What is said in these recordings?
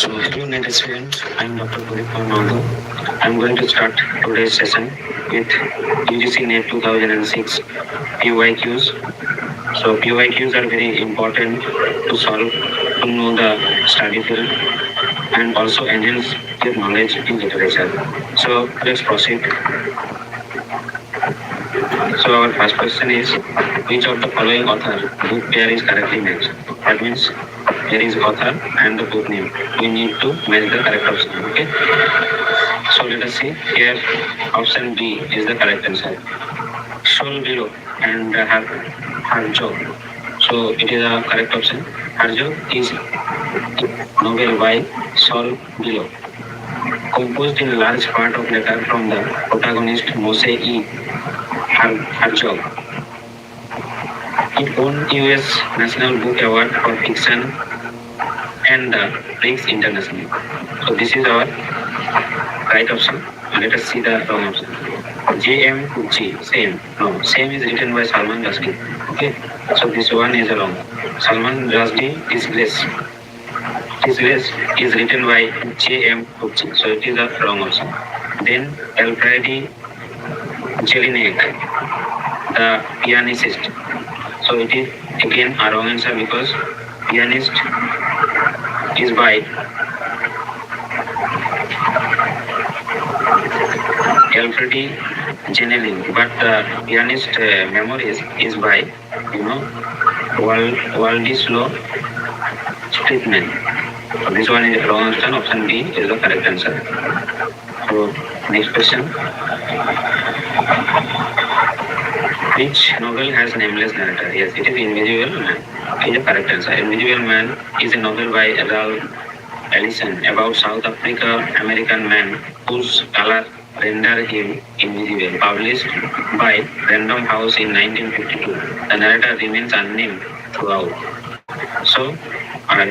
So, hello, net students. I'm Dr. Puripur. I'm going to start today's session with UGC NET 2006 PYQs. So, PYQs are very important to solve, to know the study field, and also enhance your knowledge in literature. So, let's proceed. So, our first question is, which of the following author book pair is correctly matched? That means there is author and the book name. We need to match the correct option. Okay. So let us see here. Option B is the correct answer. Sol below and Harjog. So it is a correct option. Harjog is novel by Sol below, composed in large part of letter from the protagonist Mose E. Harjog. It won US National Book Award for Fiction and Prix International. So this is our right option. Let us see the wrong option. J.M. Kuchi, same. No, same is written by Salman Rushdie. Okay, so this one is wrong. Salman Rushdie, Disgrace. Disgrace is written by J.M. Kuchi. So it is a wrong option. Then Alfredi Jelinek, the pianist. So it is again a wrong answer because pianist is by Alfredi Jelinek, but the pianist memories is by Waldislo Streetman. So this one is wrong answer. Option B is the correct answer. So next question. Which novel has nameless narrator? Yes, it is Invisible Man. It is the correct answer. Invisible Man is a novel by Ralph Ellison about South American man whose color render him invisible. Published by Random House in 1952. The narrator remains unnamed throughout. So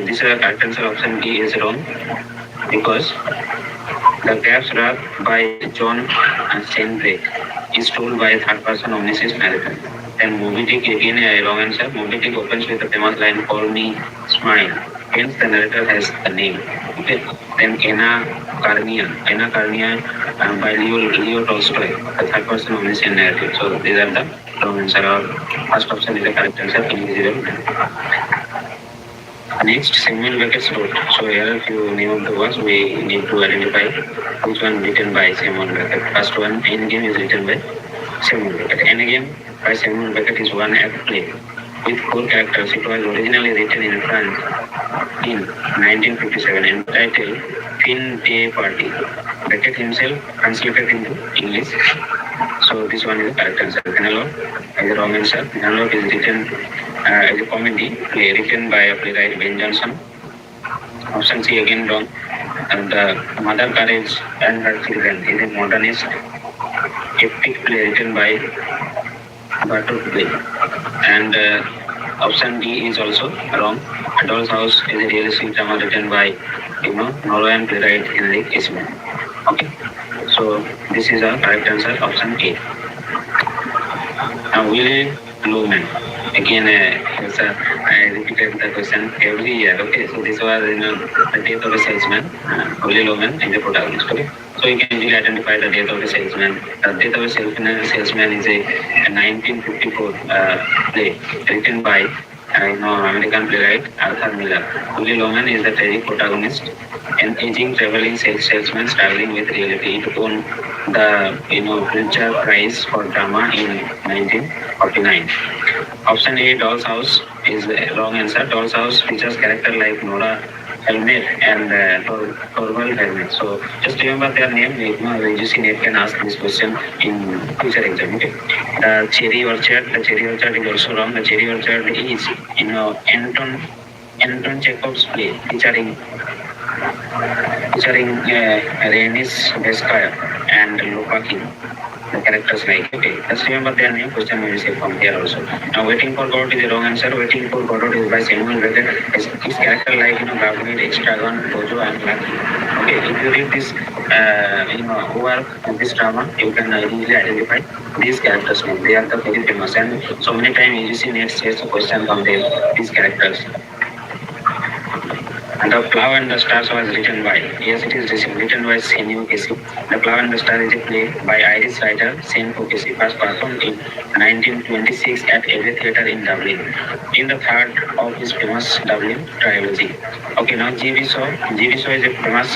this is the correct answer. Option D is wrong because the Gaps Rap by John Steinbeck is told by a third-person omniscient narrator. Then Moby Dick, again a wrong answer. Moby Dick opens with the famous line, "Call me Smile." Hence the narrator has the name. Okay. Then Anna Karenina by Leo Tolstoy, the third-person omniscient narrative. So these are the wrong answer. Our first option is the correct answer. Invisible Man. Next, Samuel Beckett's wrote. So here are a few name of the works. We need to identify which one written by Samuel Beckett. First one, Endgame is written by Samuel Beckett. Endgame by Samuel Beckett is one act play with 4 characters. It was originally written in France in 1957 entitled Fin de Party. Beckett himself translated into English. So this one is the correct answer. Penelope is the wrong answer. Penelope is written as a comedy play written by a playwright Ben Jonson. Option C again wrong. And Mother Courage and Her Children is a modernist epic play written by Bertolt Brecht. And option D is also wrong. A Doll's House is a realistic drama written by Norwegian playwright Henrik Ibsen. Okay, so this is our correct answer. Option A. Now Willy Loman. Again, I repeated the question every year. Okay, so this was the death of a salesman. Willy Loman is the protagonist. Okay, so you can easily identify the death of a salesman. The death of a salesman is a 1954 play written by American playwright Arthur Miller. Willy Loman is the tragic protagonist, an aging traveling salesman struggling with reality. It won the Pulitzer Prize for Drama in 1949. Option A, Doll's House is the wrong answer. Doll's House features characters like Nora Helmet and Torvald Helmet. So just remember their name. The UGC NET can ask this question in future exam. Okay. The Cherry Orchard is also wrong. The Cherry Orchard is Anton Chekhov's play featuring Renis Beskaya and Lopakin. The characters like, okay, just remember their name, question will be saved from here also. Now, Waiting for God is the wrong answer. Waiting for Godot is by Samuel Beckett. His character like, Gabriel, Extragon, Bojo, and Lucky. Okay, if you read this, work, this drama, you can easily identify these characters' name. They are the very famous, and so many times UGC NET says a question from these characters. The Plough and the Stars was written by, yes, it is written by Senio Casey. The Plough and the Star is a play by Irish writer Senio Casey, first performed in 1926 at every theatre in Dublin, in the third of his famous Dublin trilogy. Okay, now G.V. Shaw. G.V. Shaw is a famous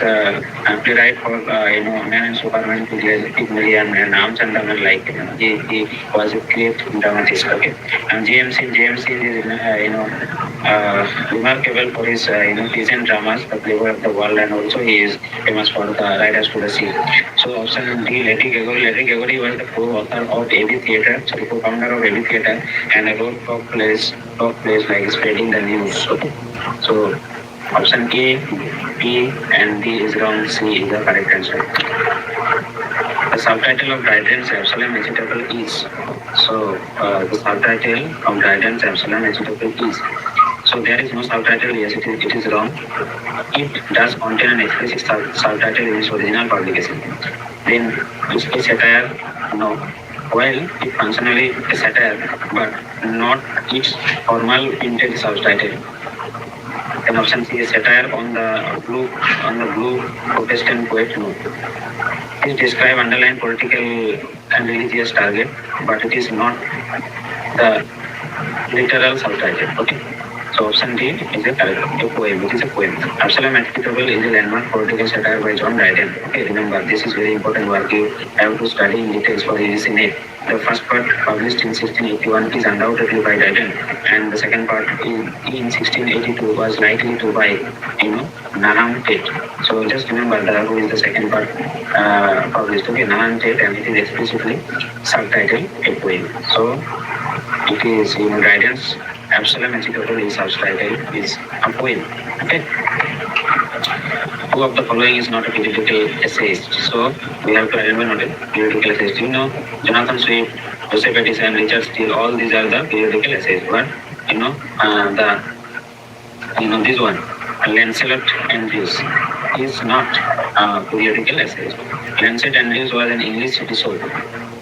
playwright for Man and Superman, Pygmalion, and Arms and Down like. He was a great dramatist. Okay, and J.M.C. is remarkable for his recent dramas, The Flavor of the World, and also he is famous for the Riders to the Sea. So option D, Larry Gregory. Larry Gregory was the co-author of Every Theatre, sorry, co-founder of Every Theatre, and wrote top plays like Spreading the News. Okay, so option A, B, and D is wrong. C is the correct answer. The subtitle of Dryden's Absalom Vegetable is. So the subtitle of Dryden's Absalom Vegetable is. So there is no subtitle. Yes, it is wrong. It does contain an explicit subtitle in its original publication. Then it's a satire. No. Well, it functionally a satire, but not its formal printed subtitle. Then option C is satire on the blue Protestant poet. No. It describe underlying political and religious target, but it is not the literal subtitle. Okay. So option D is a poem. It is a poem. Absalom Attributable is a landmark political satire by John Dryden. Okay, remember this is very important work. You have to study in details for this in it. The first part published in 1681 is undoubtedly by Dryden, and the second part in 1682 was likely to by Nahum Tate. So just remember who is the second part published. Okay, Nahum Tate, and it is explicitly subtitled a poem. So it is Dryden's Absalom Vegetable is subtitle is a poem. Okay. Who of the following is not a periodical essayist? So we have to identify not a periodical essayist. Jonathan Swift, Joseph Edison, Richard Steele, all these are the periodical essays. But this one, Lancelot Andrews is not a periodical essayist. Lancelot Andrews was an English bishop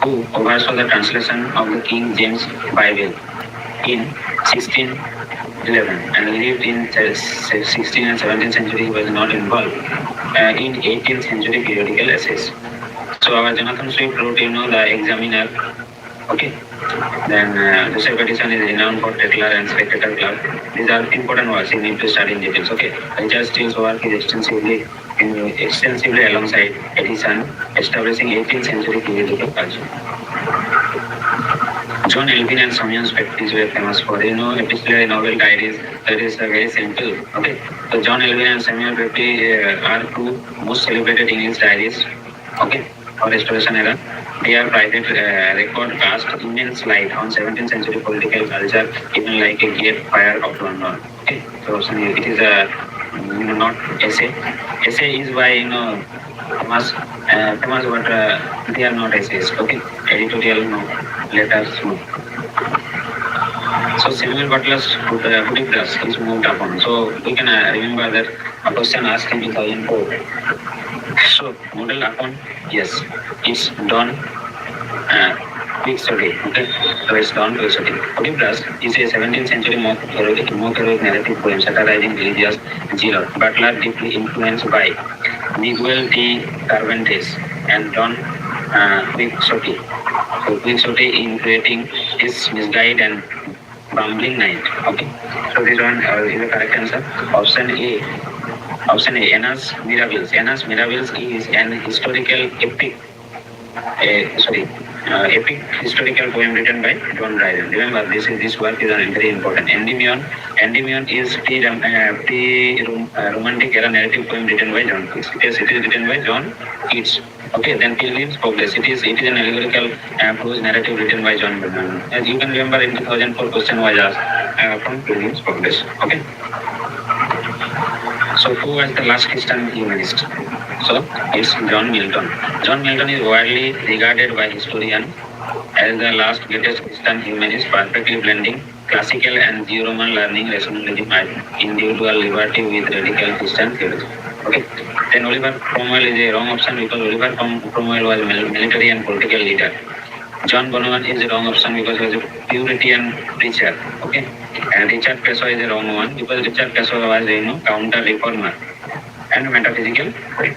who oversaw the translation of the King James Bible in 1611 and lived in 16th and 17th century. He was not involved in 18th century periodical essays. So our Jonathan Swift wrote, the Examiner. Okay. Then Joseph Edison is renowned for Tetler and Spectator Club. These are important works you need to study in details. Okay. Richard Steele's work is extensively alongside Edison, establishing 18th century periodical culture. John Elvin and Samuel Pepys were famous for, epistolary novel diaries. That is very simple. Okay. So John Elvin and Samuel Pepys are two most celebrated English diaries. Okay. Or Restoration era. Their private record cast immense light on 17th century political culture, even like a Great Fire of London. Okay. So it is not essay. Essay is by famous, but they are not essays. Okay. Editorial letters. So Samuel Butler's Photographs is moved upon. So we can remember that a question asked in 2004. So model upon, yes, it's done quick study. Okay, so it's done quick study. Photographs is a 17th century mock heroic narrative poem satirizing religious zealot. Butler deeply influenced by Miguel de Cervantes and Don Quixote. So Quixote in creating his misguided and bumbling knight. Okay, so this one is the correct answer. Option A, Aeneas Mirabilis. Aeneas Mirabilis is an historical epic historical poem written by John Dryden. Remember, this work is very important. Endymion is romantic era narrative poem written by John Keats. Yes, it is written by John Keats. Okay, then Pilgrim's Progress. It is an allegorical prose narrative written by John Bunyan. As you can remember, in 2004 question was asked from Pilgrim's Progress. Okay. So who was the last Christian humanist? So it's John Milton. John Milton is widely regarded by historians as the last greatest Christian humanist, perfectly blending classical and Jew-Roman learning, rationalism, and individual liberty with radical Christian theology. Okay. Then Oliver Cromwell is a wrong option because Oliver Cromwell was a military and political leader John Donovan is the wrong option because he was a purity and preacher. Okay, and Richard Peso is the wrong one because Richard Peso was counter reformer and metaphysical poet.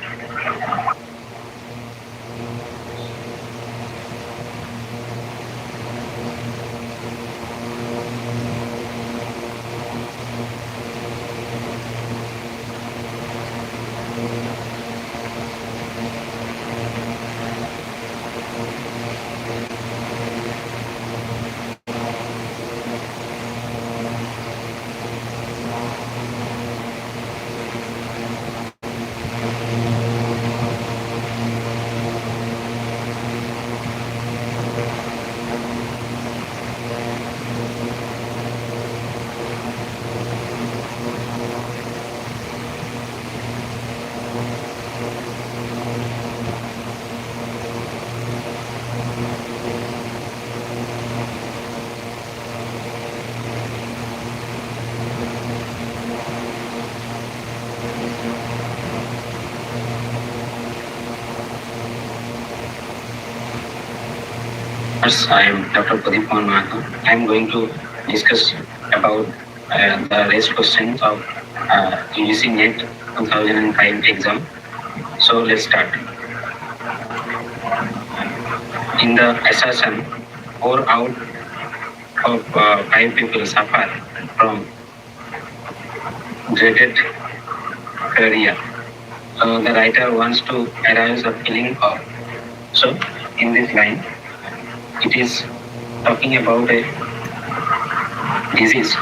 I am Dr. Pradeep Mahatma. I am going to discuss about the raised questions of UGC NET 2005 exam. So let's start. In the assertion, 4 out of 5 people suffer from dreaded career. So the writer wants to arouse the feeling of. So in this line, it is talking about a disease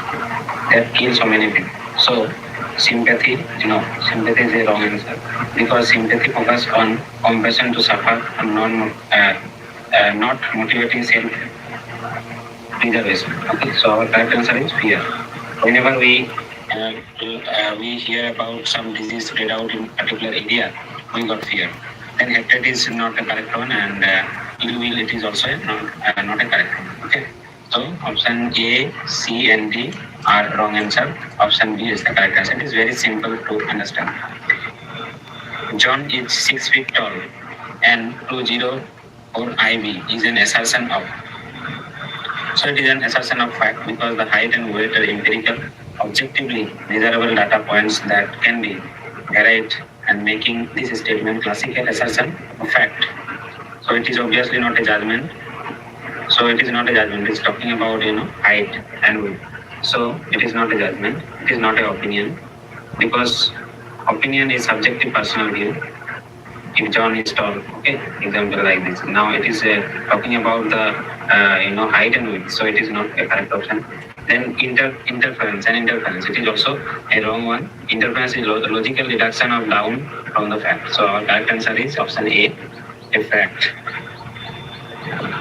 that kills so many people. So sympathy, sympathy is the wrong answer because sympathy focuses on compassion to suffer and not motivating self-preservation. Okay, so our correct answer is fear. Whenever we hear about some disease spread out in particular area, we got fear. Then hatred is not a correct one, and ill will it is also not a correct one. Okay, so option A, C, and D are wrong answer. Option B is the correct answer. It is very simple to understand. John is 6 feet tall and 204 IB is an assertion of. So it is an assertion of fact because the height and weight are empirical, objectively measurable data points that can be derived, and making this statement classical assertion of fact. So it is obviously not a judgment. So it is not a judgment. It is talking about height and weight. So it is not a judgment. It is not an opinion because opinion is subjective personal view. If John is tall, okay, example like this. Now it is talking about the height and width, so it is not a correct option. Then interference and interference, it is also a wrong one. Interference is logical deduction of down from the fact. So our correct answer is option A, a fact.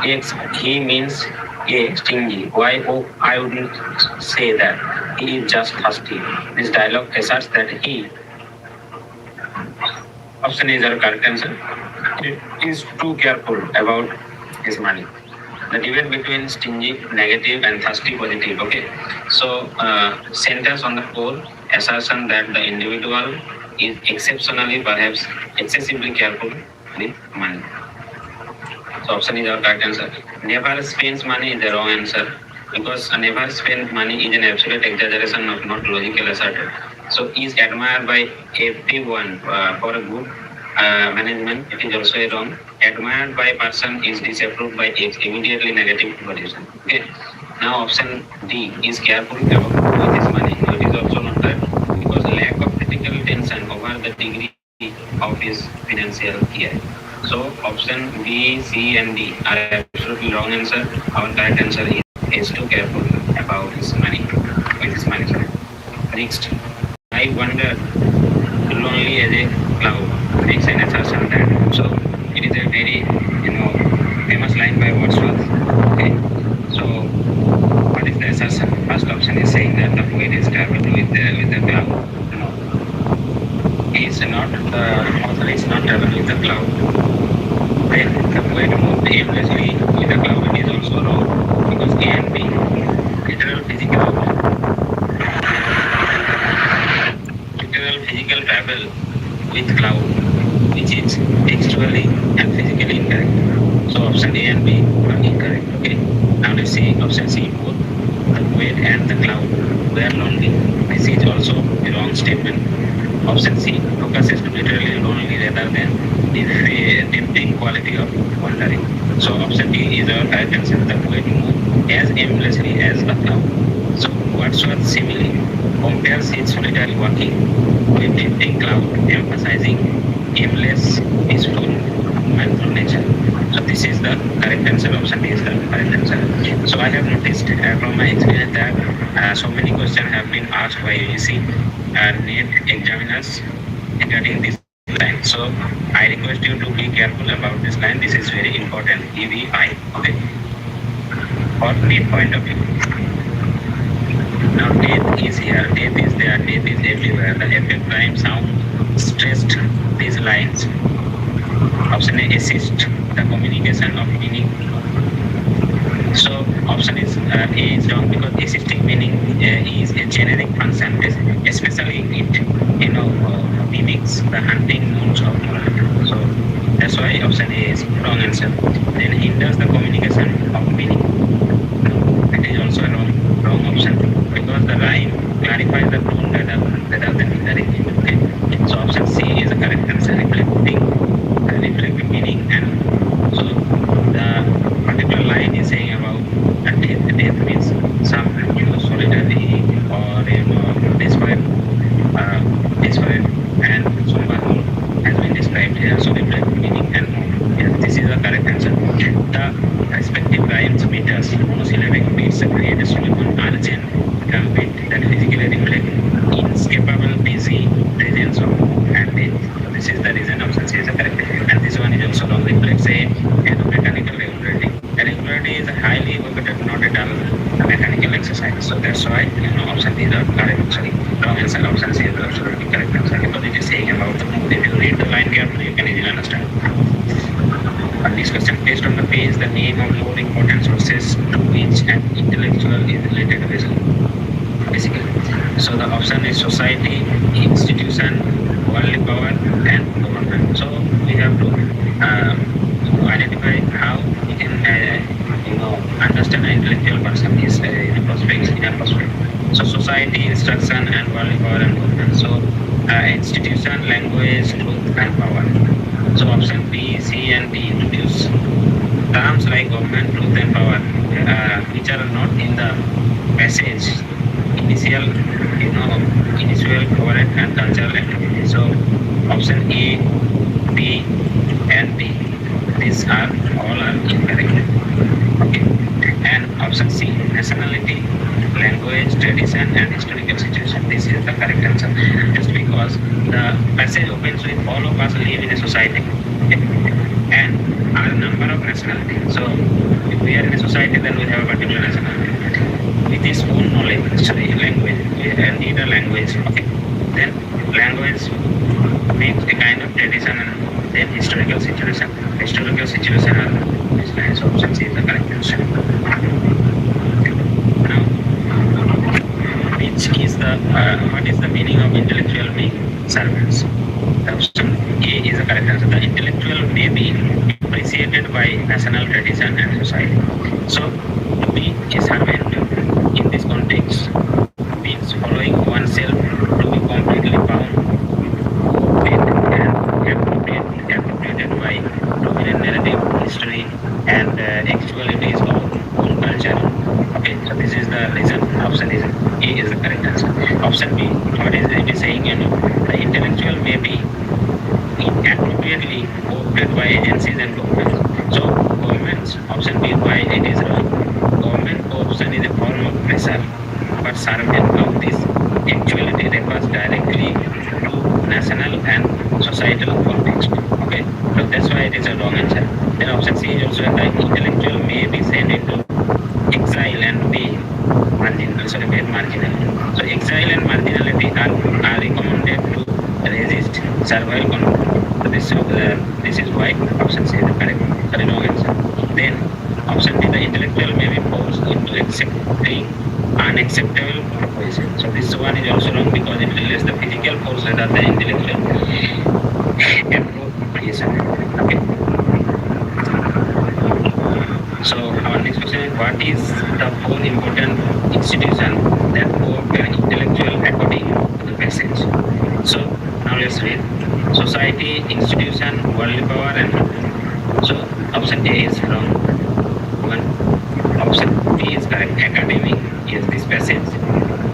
X, he means A, stingy. Why? Oh, I wouldn't say that. He is just thirsty. This dialogue asserts that he. Option is our correct answer. It is too careful about his money. The debate between stingy negative and thirsty positive. Okay, so centers on the core assertion that the individual is exceptionally, perhaps excessively careful with money. So option is our correct answer. Never spends money is the wrong answer because never spend money is an absolute exaggeration of not logical assertion. So is admired by everyone for a good management, it is also a wrong. Admired by person is disapproved by X, immediately negative position. Okay. Now option D is careful about his money. No, it is also not correct because lack of critical tension over the degree of his financial care. So option B, C, and D are absolutely wrong answer. Our correct answer is too careful about his money. With his money. Sorry. Next, I wonder lonely as a cloud makes an assertion that. So it is a very famous line by Wordsworth. Okay. So what is the assertion? First option is saying that the poet is traveled with the cloud. No. He is not, the author is not traveled with the cloud. Then the poet moved aimlessly with the cloud. It is also wrong because A and B literal physical travel with cloud is which is textually and physically incorrect. So option A and B are incorrect. Okay. Now let's see option C. Both the poet and the cloud were lonely. This is also a wrong statement. Option C focuses to literally lonely rather than the tempting quality of wandering. So option D is our correct answer. The poet moved as aimlessly as a cloud. So Wordsworth's simile compares his solitary walking to a tempting cloud, emphasizing aimless, peaceful movement through nature. So this is the correct answer. Option D is the correct answer. So I have noticed from my experience that so many questions have been asked by UGC NET examiners regarding this line. So I request you to be careful about this line. This is very important. EVI. Okay. For NET point of view. Now death is here, death is there, death is everywhere. The effect rhyme sound stressed these lines. Option A assist the communication of meaning. So option is A is wrong because assisting meaning is a generic function, especially it mimics the hunting modes of morality. So that's why option A is wrong answer. Then hinders the communication of meaning. That is also a wrong option because the rhyme clarifies the tone rather than hindering it. Okay. So option C is the correct answer, reflecting meaning. And so the particular line is saying about death. Death means some solitary or desperate, and someone who has been described here. So reflecting meaning, and yes, this is the correct answer. The respective rhymes meters monosyllabic beats create a suitable urgent gambit that physically reflect inescapable busy presence of and death. So this is the reason option C is the correct. And this one is also wrong. Reflects a mechanical regularity. A regularity is a highly evocative, not a dull mechanical exercise. So that's why option D is the correct. Sorry, wrong answer. Option C is the absolutely correct answer because it is saying about the mood. If you read the line carefully, you can easily understand. This question based on the page, the name of more important sources to which an intellectual is related basically. So the option is society, institution, worldly power, and government. So we have to identify how we can understand an intellectual person is in a prospect. So society, instruction, and worldly power and government. So institution, language, truth, and power. So option B, C, and D introduce terms like government, truth, and power, which are not in the passage initial current and cultural activity. So option A, B, and D. These are all are incorrect. Okay. And option C, nationality, language, tradition, and historical situation. This is the correct answer. Just because the passage opens with all of us live in a society, okay, and our number of nationality. So if we are in a society, then we have a particular nationality. With his own knowledge, language, we need a language. Okay, then language makes a kind of tradition, and then historical situation. Historical situation are these lines. Option C is the correct answer. Now, which is the what is the meaning of intellectual being servants? The option A is the correct answer. The intellectual may be appreciated by national tradition and society. So, to be a servant in this context means following oneself to be completely bound, and appropriated by dominant narrative, history, and actualities of own culture. Okay, so this is the reason. Option is A is the correct answer. Option B, what is it is saying? The intellectual may be inappropriately opted by agencies and governments. So governments, option B, why it is wrong? Government option is a form of pressure, but servant of this actuality refers directly to national and societal context. Okay, so that's why it is a wrong answer. Then option C is also the intellectual may be sent into exile and be marginal. So exile and marginality are recommended to resist servile control. So this is why option C is the correct. Wrong answer. Then option D, the intellectual may be forced into accepting unacceptable proposition. So this one is also wrong because it relates the physical force rather than intellectual Yes, sir. Okay. So our next question is, what is the four important institution that work intellectual according to the passage? So now let's read. Society, institution, worldly power, and law. So option A is wrong. One. Option B is correct. Academic. Yes, this passage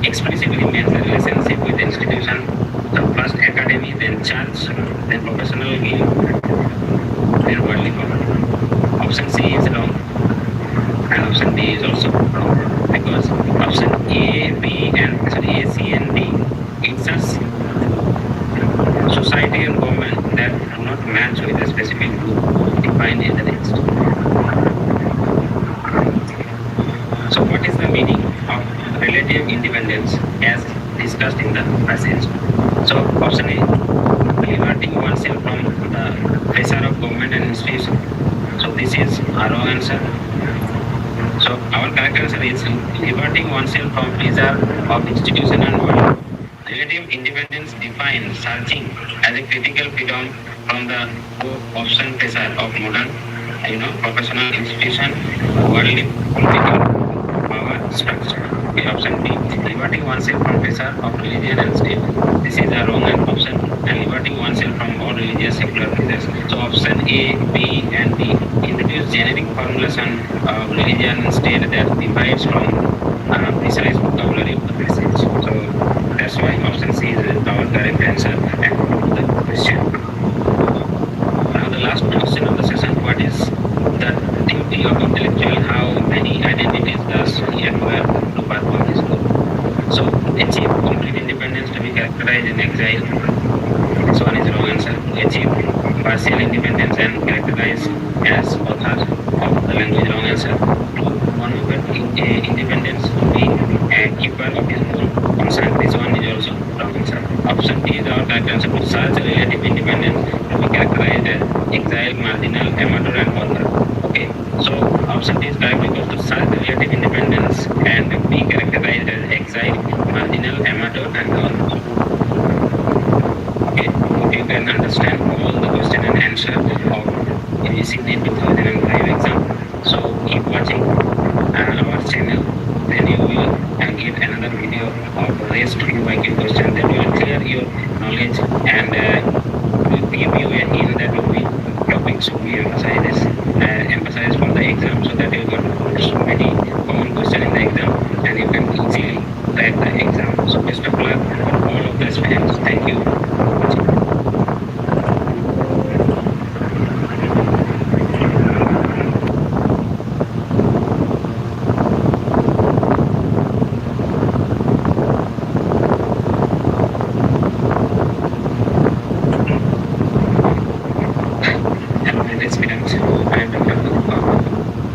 explicitly makes the relationship with institution. So first academy, then church, then professional guild, then worldly power. Option C is wrong, and option D is also wrong, because option A, B, and sorry, A, C, and D inserts society and government that do not match with a specific group defined in the text. So what is the meaning of relative independence as discussed in the passage? So option A, liberating oneself from the pressure of government and institution. So this is our wrong answer. So our correct answer is liberating oneself from pressure of institution and world. Relative independence defines searching as a critical freedom from the option pressure of modern, professional institution, worldly political power structure. Okay, option B, liberating oneself from pressure of religion and state. This is a wrong option, and liberating oneself from all religious secular pressures. So option A, B, and D introduce generic formulation of religion and state that divides from precise vocabulary of the passage. So that's why option C is our correct answer according to the question. Now the last question of the session: what is the duty of intellectual? How many identities does he acquire to perform his goal? So achieve complete independence, to be characterized in exile. This one is wrong answer. Achieve partial independence and characterized as author of the language, wrong answer. To monument independence, to be a keeper of his own concern. This one is also wrong answer. Option D is our correct answer. To search relative independence, to be characterized as exile, marginal, amateur, and author. Okay, so option D is correct, because to search relative independence and be characterized as exile, marginal, amateur, and author. Okay, hope you can understand all the question and answer of UGC 2005 exam. So keep watching our channel, then you will get another video of rest QIQ question that will clear your knowledge and will give you a hint that will be topics we emphasize for the exam, so that you got so many common questions in the exam and you can easily crack the exam. So best of luck for all of the aspirants. Thank you for watching.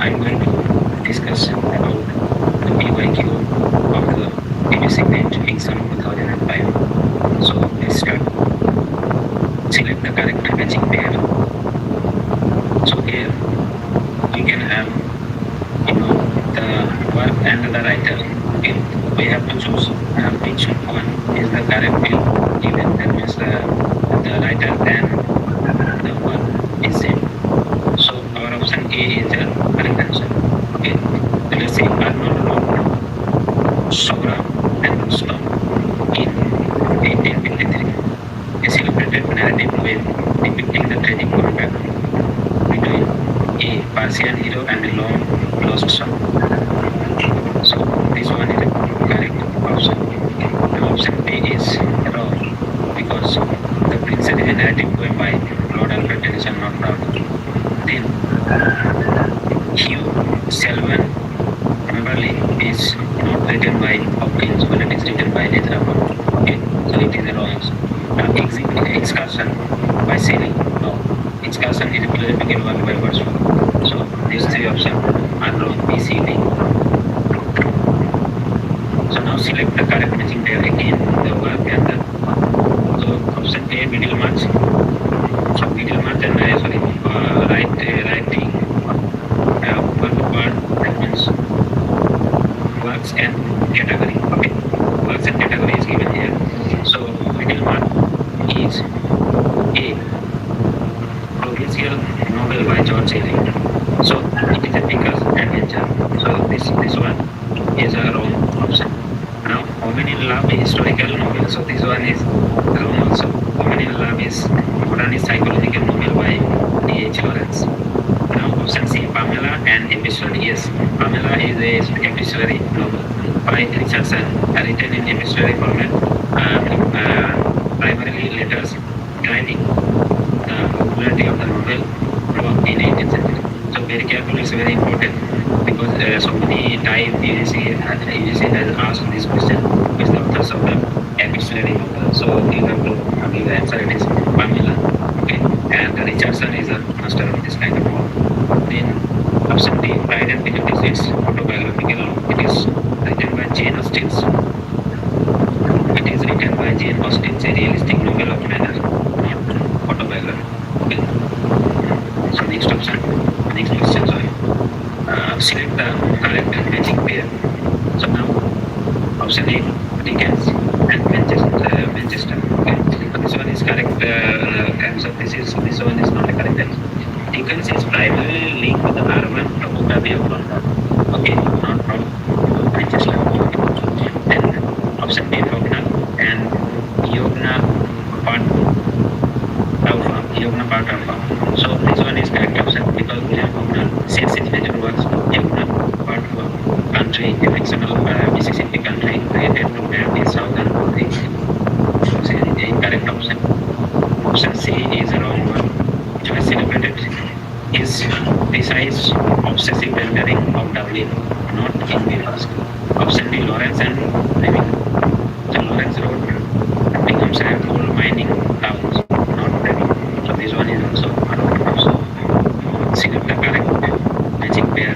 I'm going to discuss about the PYQ of the PVC NET exam 2005. So let's start. Select the correct matching pair. So here we can have the work and the writer. Okay, we have to choose which one is the correct field given. That means the writer and the work is same. So our option A is the correct answer. Okay, so let's say Arnold wrote Sobra and Stop in 1853, a celebrated narrative novel depicting the tragic combat between a Persian hero and a long lost son. So this one is the correct option. The option B is wrong, because the Princess is a narrative poem by Lord Alfred Tennyson, not Proud. Then Hugh Selwyn Memberley is not written by Hopkins, but it is written by Ezra Pound. Okay, so it is a wrong answer. Now Excursion by Shelley. No, Excursion is a philosophical work by Wordsworth. So these three options are wrong. B, C, D. So now select the correct matching pair again. The work and the option A, Middlemarch. So Middlemarch and writing word, that means works and category. Okay, works and category is given here. So Middlemarch is A. initial novel by George Eliot. So it is a Picker's adventure. So this one is a wrong option. Now, Women in Love is historical novel. So this one is wrong also. Women in Love is modernist psychological novel by D.H. Lawrence. Now option C, Pamela and Epistolary. Yes, Pamela is a epistolary novel by Richardson, written in epistolary format, primarily letters, driving the popularity of the novel in 18th century. So very careful is very important because so many times UGC has asked this question, who is the authors of the epistolary novel. So you have to give the answer. It is Pamela. Okay, and Richardson is a master of this kind of work. Then option D, Pride and Prejudice is autobiographical. It is written by Jane Austen. It is written by Jane Austen, a realistic novel of manner, not autobiography. Okay. So next option, next question, sorry. Select the correct matching pair. So now option A, Dickens and Manchester. Okay. So this one is correct answer. This one is not a correct answer. Dickens is primarily linked with the urban topography of London. Okay, not from Manchester. Then option B, Faulkner and Yogna part alpha. So this one is correct option because William Faulkner says his major works Yogna part country, a fictional Mississippi country created to map the southern border. So incorrect option. Option C is a wrong one. Joyce celebrated his precise obsessive rendering of Dublin, not in Belfast. Option D, Lawrence and Fleming. So Lawrence wrote Binghamshire coal mining towns, not Fleming. So this one is also a wrong option. Select the correct matching pair.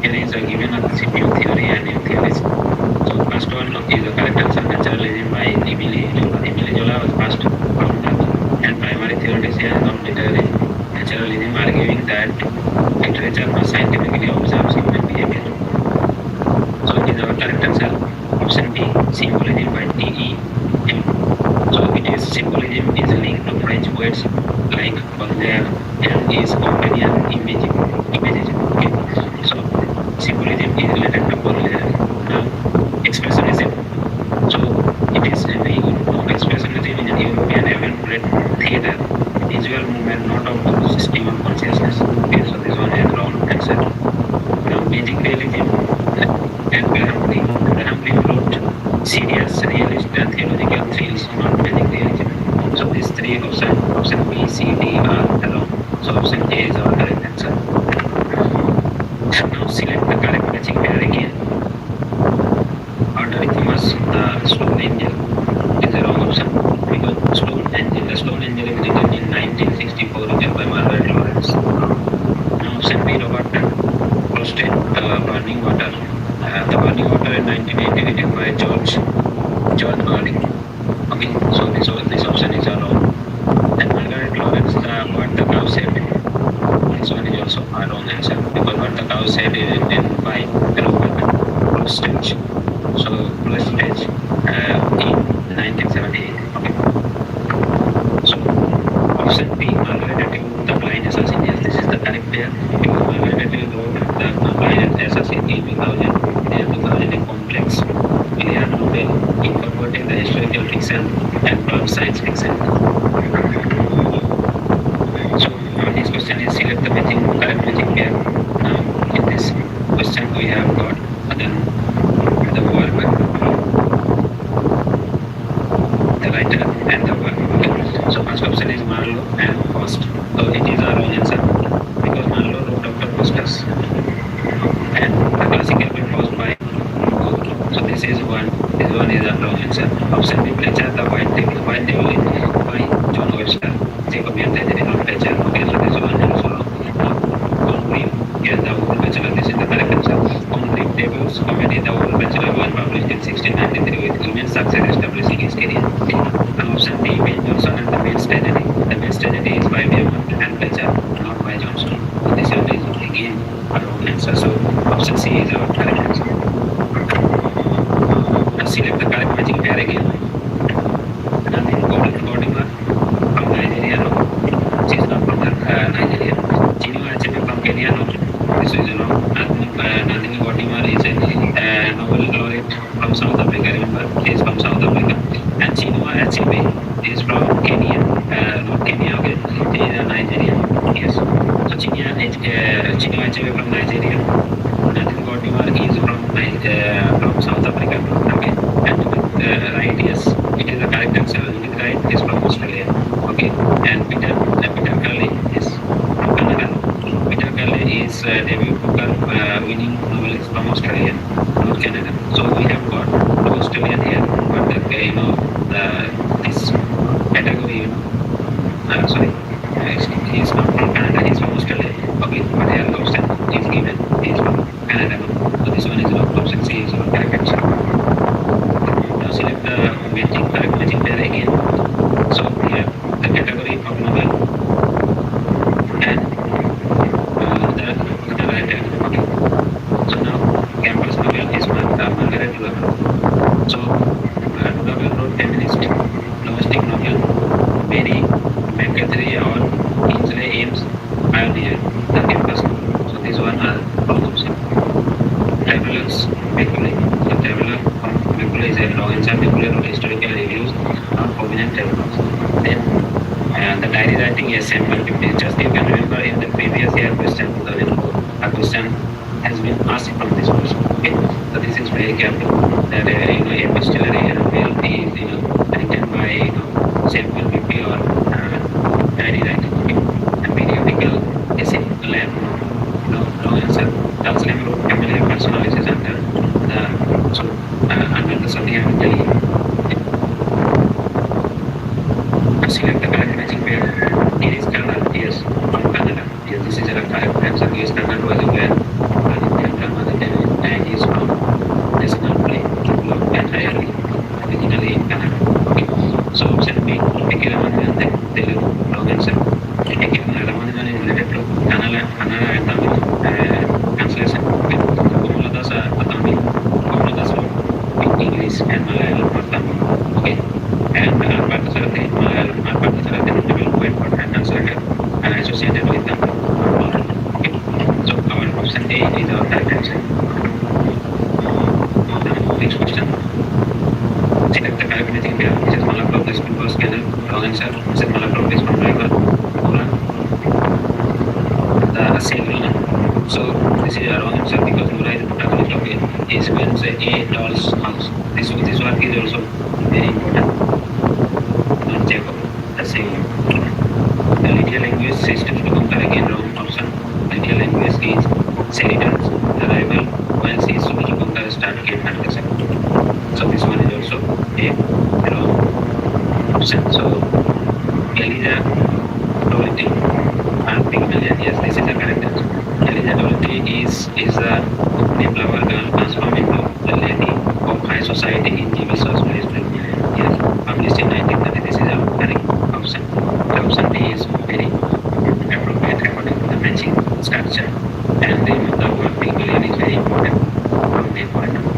Here is a given a CPU theory and new theories. So first one is the correct answer, naturalism by Emile Zola. Emile Zola was first founder and primary theoretician of literary naturalism, arguing that literature must scientifically observe human behavior. So it is our correct answer. Option B, symbolism by T.E.M. So it is symbolism is linked to French poets like Baudelaire and is companion imagism. Okay. So symbolism is related to Baudelaire. Now expressionism. So it is a very good known expressionism in European avant-garde theatre, visual movement not of the stream of consciousness. Okay, so this one is wrong answer. Now magic realism and Graham Greene. Graham Greene wrote serious, realist and theological thrills, not magic realism. So these three option B, C, D are wrong. So option A is our correct answer. Now select the correct matching pair again. Arthur Thomas, the Stone Angel, is a wrong option because the Stone Angel is written in 1964, written by Margaret Lawrence. Now option B, Robert Frost, The Burning Water. The Burning Water in 1980, written by George Burning. Okay, so this option is wrong. And Margaret Lawrence, What the Cow Said. This one is also a wrong answer because What the Cow Said is written by Robert Frost. So Frost in 1978. Okay. So option B, Margaret Atwood, The Blind Assassin. Yes, this is the correct pair because Margaret Atwood wrote The Blind Assassin in 2000 a complex clear novel incorporating the historical fiction and plot science fiction. So next question is select the correct matching pair. Now in this question we have got the work, the writer and the work. Okay. So first option is Marlowe and Faust. So it is our wrong answer because Marlowe wrote Dr. Faustus and the classical book Faust by Goethe. So this one is a wrong answer. Option B, Fletcher, The White Devil. White Devil is by John Webster. Jacobean tragedy, not Fletcher. Okay, so this one is also wrong. Congreve, here the Wool Bachelor. This is the correct answer. Congreve Devil's comedy, The Wool Bachelor, was published in 1693 with immense success establishing his career. Now option D, Ben Jonson and The Maid's Tragedy. The Maid's Tragedy is by Beaumont and Fletcher, not by Johnson. So this one is again a wrong answer. So option C is our correct answer. Now select the correct matching pair again. And then Godiva from Nigeria. Nobel laureate from South Africa. Remember, he is from South Africa. And Chinua Achebe is from Kenya. Not Kenya, okay. He is a Nigerian. Yes. So Chinua Achebe from Nigeria. Nathan Gordimer is from South Africa. Okay. And right, yes, it is the correct answer. It is right. It is from Australia. Okay. And Peter Curley is from Canada. Peter Curley is debut Booker winning novelist from Australia, not Canada. So we have got two Australian here, but this category, sorry, he is not from Canada. He is from Australia. Okay, but here the option is given. He is from Canada. So this one is wrong. Option C is our correct answer. Now select the correct matching pair again. So here the category of novel and the writer. Okay. So now campus novel is Margaret Duhamel. So Duhamel wrote feminist domestic novel. Mary McCarthy or Kingsley Ames pioneered the campus novel. So these one are wrong option. Travelers Macaulay. So traveler from Macaulay is a long answer. Macaulay wrote historical reviews on prominent travelers. Then the diary writing is sample 50. Just you can remember in the previous year question 2004, a question has been asked from this person. Okay, so this is very careful that epistolary will is written by sample 50 or diary writing. Okay, and periodical essay lab. No, wrong answer. Charles Lamb wrote family personalities under the something I will tell you. Select the correct matching pair. It is Kannada. Yes, from Canada. Yes, this is a correct answer. Yes, Kannada was aware. And he is from national play, entirely, originally in Kannada. Okay. So option B, P.K. Ramanathan, Telugu, wrong answer. P.K. Ramanathan is related to Kannada and Tamil translation. Okay. Komala Das Tamil. Komala Das wrote English and Malayalam for Tamil. Okay. And Parthasarathi, Malayalam, Parthasarathi notable poet for translated and associated with them. Okay. So our option A is our correct answer. Next question. Select the correct matching pair. Mrs. Malaprabhu is from Scanner. Wrong answer. Mrs. Malaprabhu is from River. Quran. The Sailor. So this is a wrong answer because Nura is the protagonist of it. Is when a doll's house. This work is also very important. Not Jacob. The Sailor. The Lydia language systems to compare again wrong option. Lydia language is Sheridan's arrival when she is supposed to compare start game fantasy. So this one is also a wrong option. So Elijah Doherty and Pygmalion. Yes, this is the correct answer. Elijah Doherty is the flower girl transformed into the lady of high society in G.B. Salisbury's play. Yes, published in 1930. This is a correct option. The option D is very appropriate according to the matching structure. And the word Pygmalion is very important from their point of view.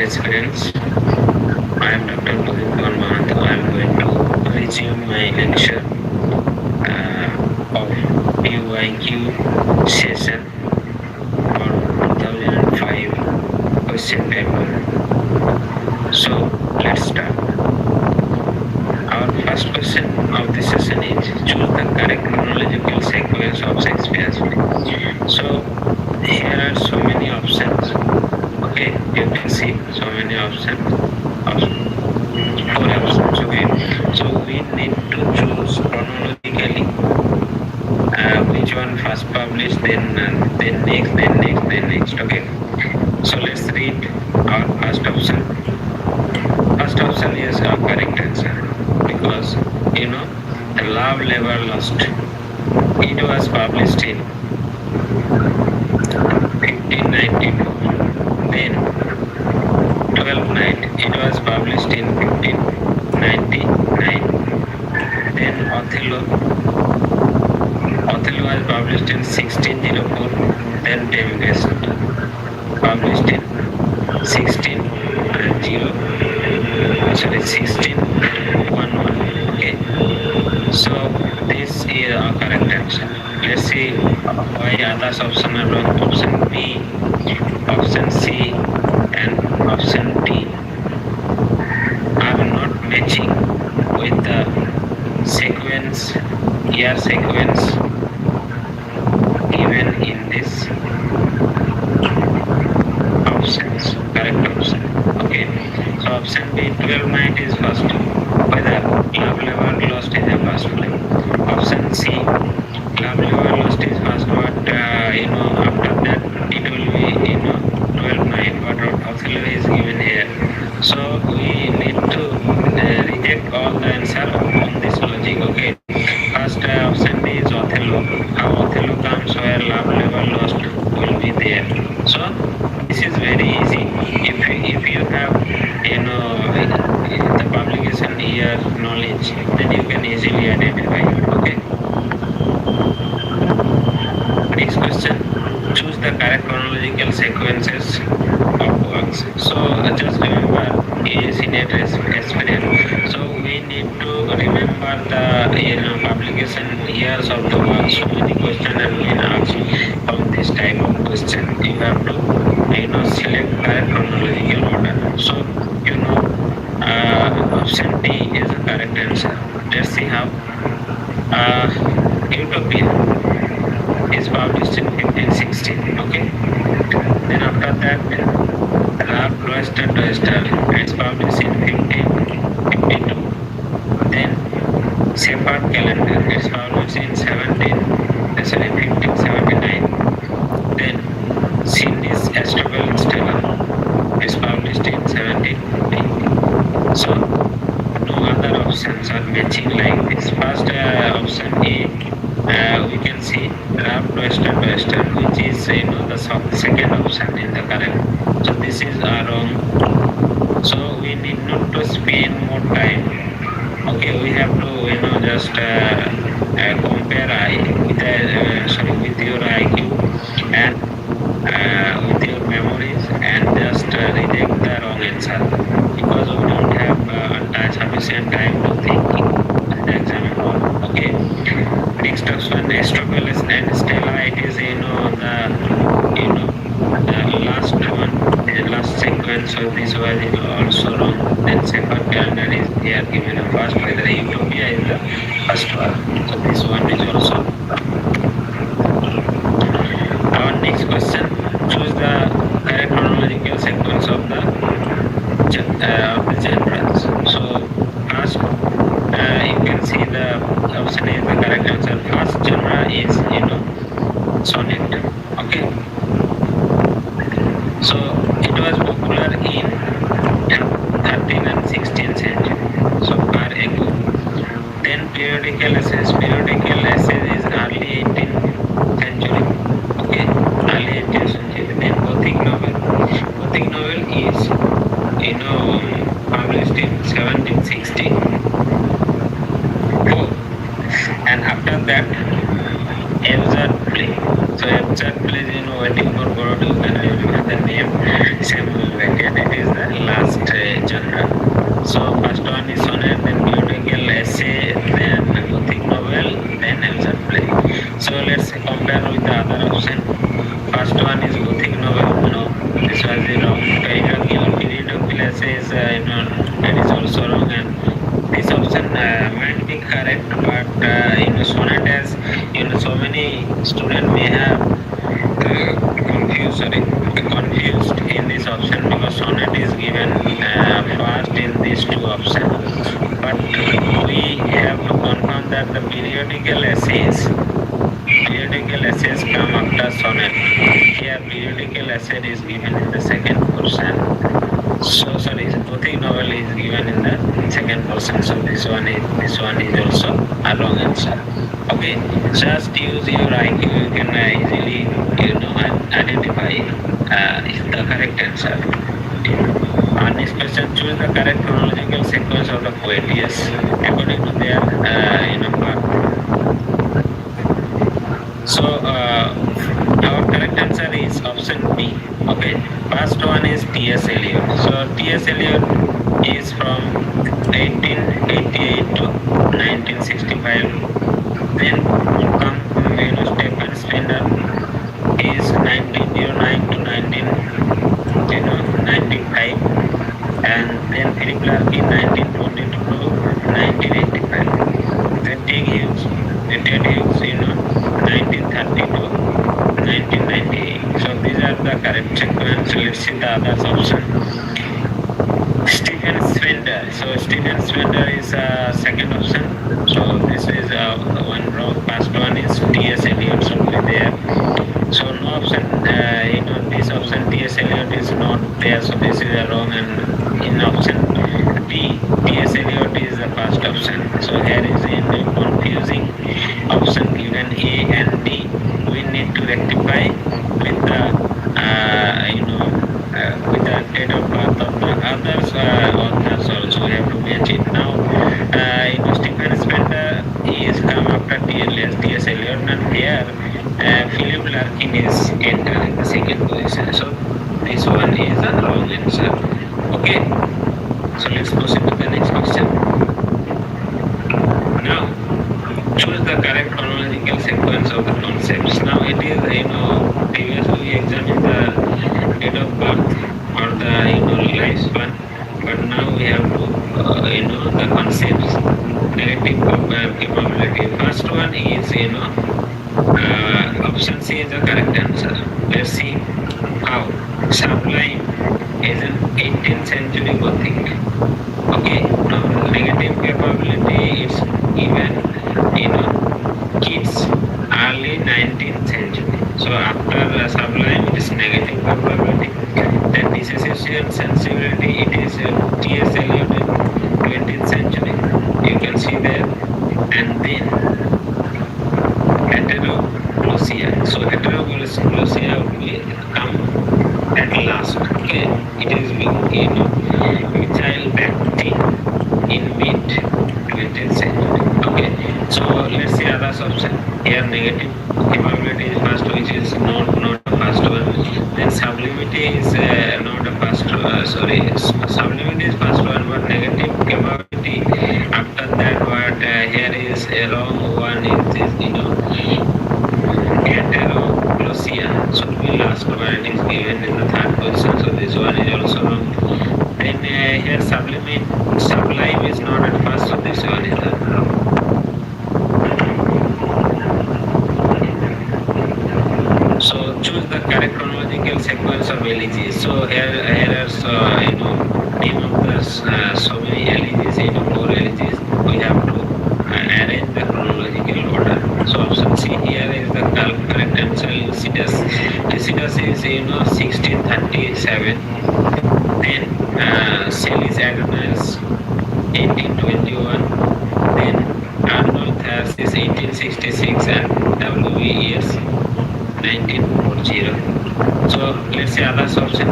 Students, I am Dr. Pudin Mahant. I am going to resume my lecture of PYQ session for 2005 question paper. So let's start. Our first question of this session is choose the correct chronological sequence of Shakespeare's play. So here are so many options. see so many options. Four options. Okay. So we need to choose chronologically which one first published, then next, then next, then next. Okay. So let's read our first option. First option is our correct answer because the Love Never Lost. It was published in 1592. Then 12th Night. It was published in 1599. Then Othello. Othello was published in 1604. Then Tempest, published in 1611. Okay. So this is our correct answer. Let's see why others option are wrong. Option B, option C, and option D are not matching with the sequence, year sequence given in this options. Correct option. Okay. So option B, 12 Night is first. Whether Love Never Lost is the first play. Option C, Love Never Lost is first, but after that it will be 12 Night. But Othello is given here. So we need to reject all the answer on this logic. Okay. First option D is Othello. How Othello comes where Love Never Lost will be there. So this is very easy. If you have the publication year knowledge, then you can easily identify it. Okay. Next question. Choose the correct chronological sequences of works. So just remember, senior aspirant. So we need to remember the publication years of the work. So many questions have been asked from this type of question. You have to select correct chronological order. So option D is the correct answer. Let's see how. Utopia is published in 1516. Okay. Then after that, Love Cloister Doister is published in 1552. Then Shepherd Calendar is published in 1579. Then Cindy's Astropel Stella is published in 1750. So no other options are matching like this. First option A, we can see Love Cloister Doister, which is the second option in the correct. So this is wrong. So we need not to spend more time. Okay, we have to just compare with your IQ and with your memories and just reject the wrong answer because we don't have sufficient time to think the exam hall. Okay. Next option, Astropelis and Stella. It is the last one, the last sequence. So this was also wrong. Then second calendar is here given a first. Whether Utopia is the first one. So this one is also wrong. Our next question, choose the correct chronological sequence of the genres. So first, you can see the option is the correct answer. First genre is sonnet. Okay. So it was popular in 13th and 16th century. So far ago. Then periodical essays. Periodical essays is early 18th century. Okay, early 18th century. Then Gothic novel. Gothic novel is published in 1760. And after that, absurd play. So absurd play is waiting for God. You can remember the name Samuel Beckett. It is the last genre. So first one is sonnet, then periodical essay, then Gothic novel, then absurd play. So let's compare with the other option. First one is Gothic novel. No, this was the wrong. Periodical essay is that is also wrong, and this option might be correct, but sonnet as so many students may have confused in this option because sonnet is essays. Periodical essays come after sonnet. Here, periodical essay is given in the second portion. So sorry, Gothic novel is given in the second person. So this one is also a wrong answer. Okay, just use your IQ. You can easily identify the correct answer. On this question, choose the correct chronological sequence of the poet. Yes, according to their part. So our correct answer is option B. Okay, first one is T.S. Eliot. So T.S. Eliot is from 1888 to 1965. Then come Stephen Spender is 1909 to 1995, and then Philip Larkin 1922 to 1985. Then Ted Hughes, 1930 to 1998. So these are the correct sequence. Let's see the other option. Stephen Spender. So Stephen Spender is second option. So this is one wrong. First one is T.S. Eliot should be there. So no option. This option T.S. Eliot is not there. So this is a wrong, and in option B, T.S. Eliot is the first option. So here is a confusing option given A and D. We need to rectify with the with the date of birth of the others authors also. We have to match it now. Stephen Spender is come after T.S. Eliot, and here Philip Larkin is entered in the second position. So this one is a wrong answer. Okay, so let's proceed to the next question. Now choose the correct chronological sequence of the concepts. Now it is previously we examined the date of birth or the lifespan, but now we have to the concepts. Negative capability. First one is option C is the correct answer. Let's see how. Sublime is an 18th century Gothic. Okay, now negative capability is given Keats early 19th century. So after Sublime it is negative capability. Then dissociation sensibility, it is T.S. Eliot in 20th century. You can see there. And then heteroglossia. So heteroglossia will come at last. Okay, it is methyl bactin in mid 20th century. Okay, so let's see other option. Here negative capability is first, which is not the first one. Then sublimity is not the first. Sublimity is first one, but negative capability after that. But here is a wrong one. It is heteroglossia should be last, but it is given in the third position. So this one is also wrong. Then here sublime is not at first. So this one is wrong. So choose the correct chronological sequence of elegies. So here are name of the so many elegies, 4 elegies. We have to arrange the chronological order. So option C here is the correct answer. Lycidas is 1637. Then Celis Agnes 1821. Then Arnold Thurs is 1866, and W.E.S. 1940. So let's say other option.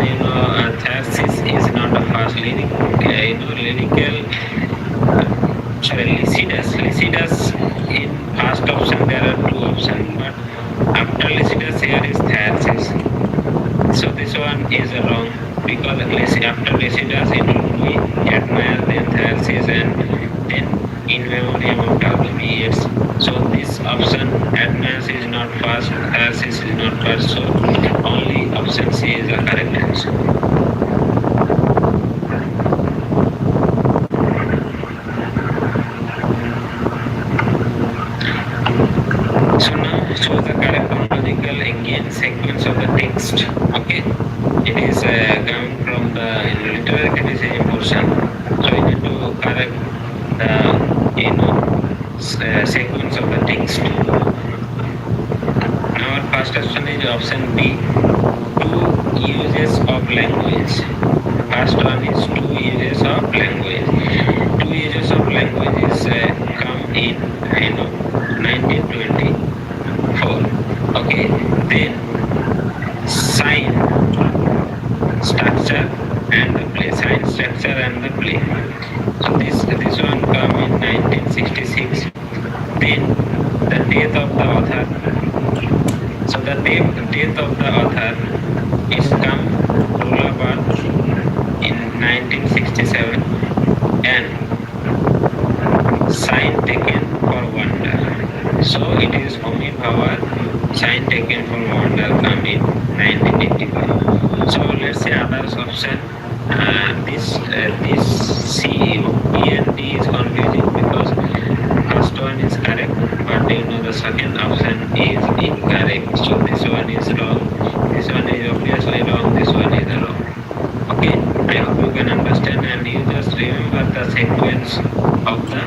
Thurs is not the first lyrical. Lycidas in first option there are 2 options, but after Lycidas here is Thyrsis. So this one is wrong, because after Lycidas it will be Admire, then Thyrsis, and then In Memoriam of W.E.S. So this option Admire is not first, Thyrsis is not first. So only option C is the correct answer. So now choose the correct chronological again sequence of the text. Okay, it is coming from the literary criticism portion. So you need to correct the sequence of the text. Now our first option is option B, two uses of language. First one is two uses of language. Two uses of language is come in 1924. Okay, then sign, structure and the play. Sign, structure and the play. So this one come in 1966. Then the death of the author. So the death of the author is come Rollerball in 1967 and sign taken for wonder. So it is Homi Bhavar, sign taken for wonder come in 1985. So let's say others option. This CEO B and D is confusing because first one is correct, but the second option is incorrect. So this one is wrong. This one is obviously wrong. This one is wrong. Okay, I hope you can understand, and you just remember the sequence of the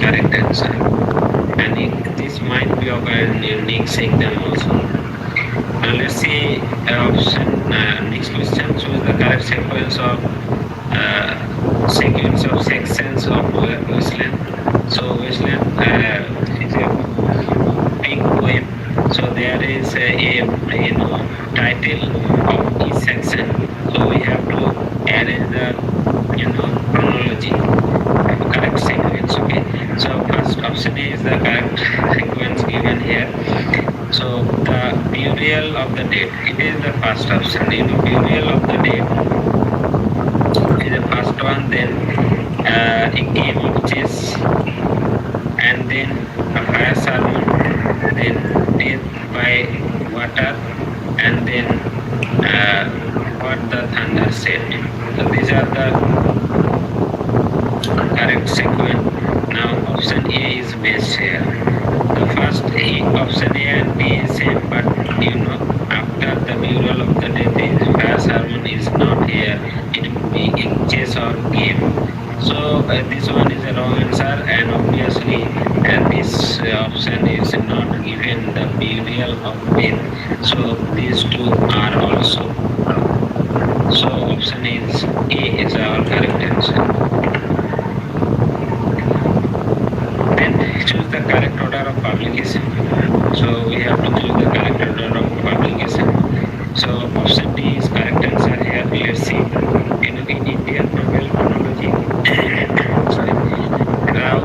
correct answer. And this might be of a unique exam also. Now let's see option. Next question: choose the correct sequence of sections of wasteland. So wasteland is a big poem. So there is a title of each section. So we have to arrange the chronology, correct sequence. Okay. So first option is the correct sequence given here. So the burial of the dead. It is the first option. Burial of the dead is the first one. Then a game of chess, and then a fire sermon, then death by water, and then what the thunder said. So these are the correct sequence. Now option A is best here. The first option A and B is same, but after the burial of the dead, fire sermon is not here. It will be chess or game. So this one is a wrong answer, and obviously this option is not given the burial of death. So these two are also wrong. So option is A is our correct answer. Then choose the correct order of publication. So we have to choose the correct order of publication. So option D is correct answer here. Let's see. In Indian novel chronology, sorry, Rao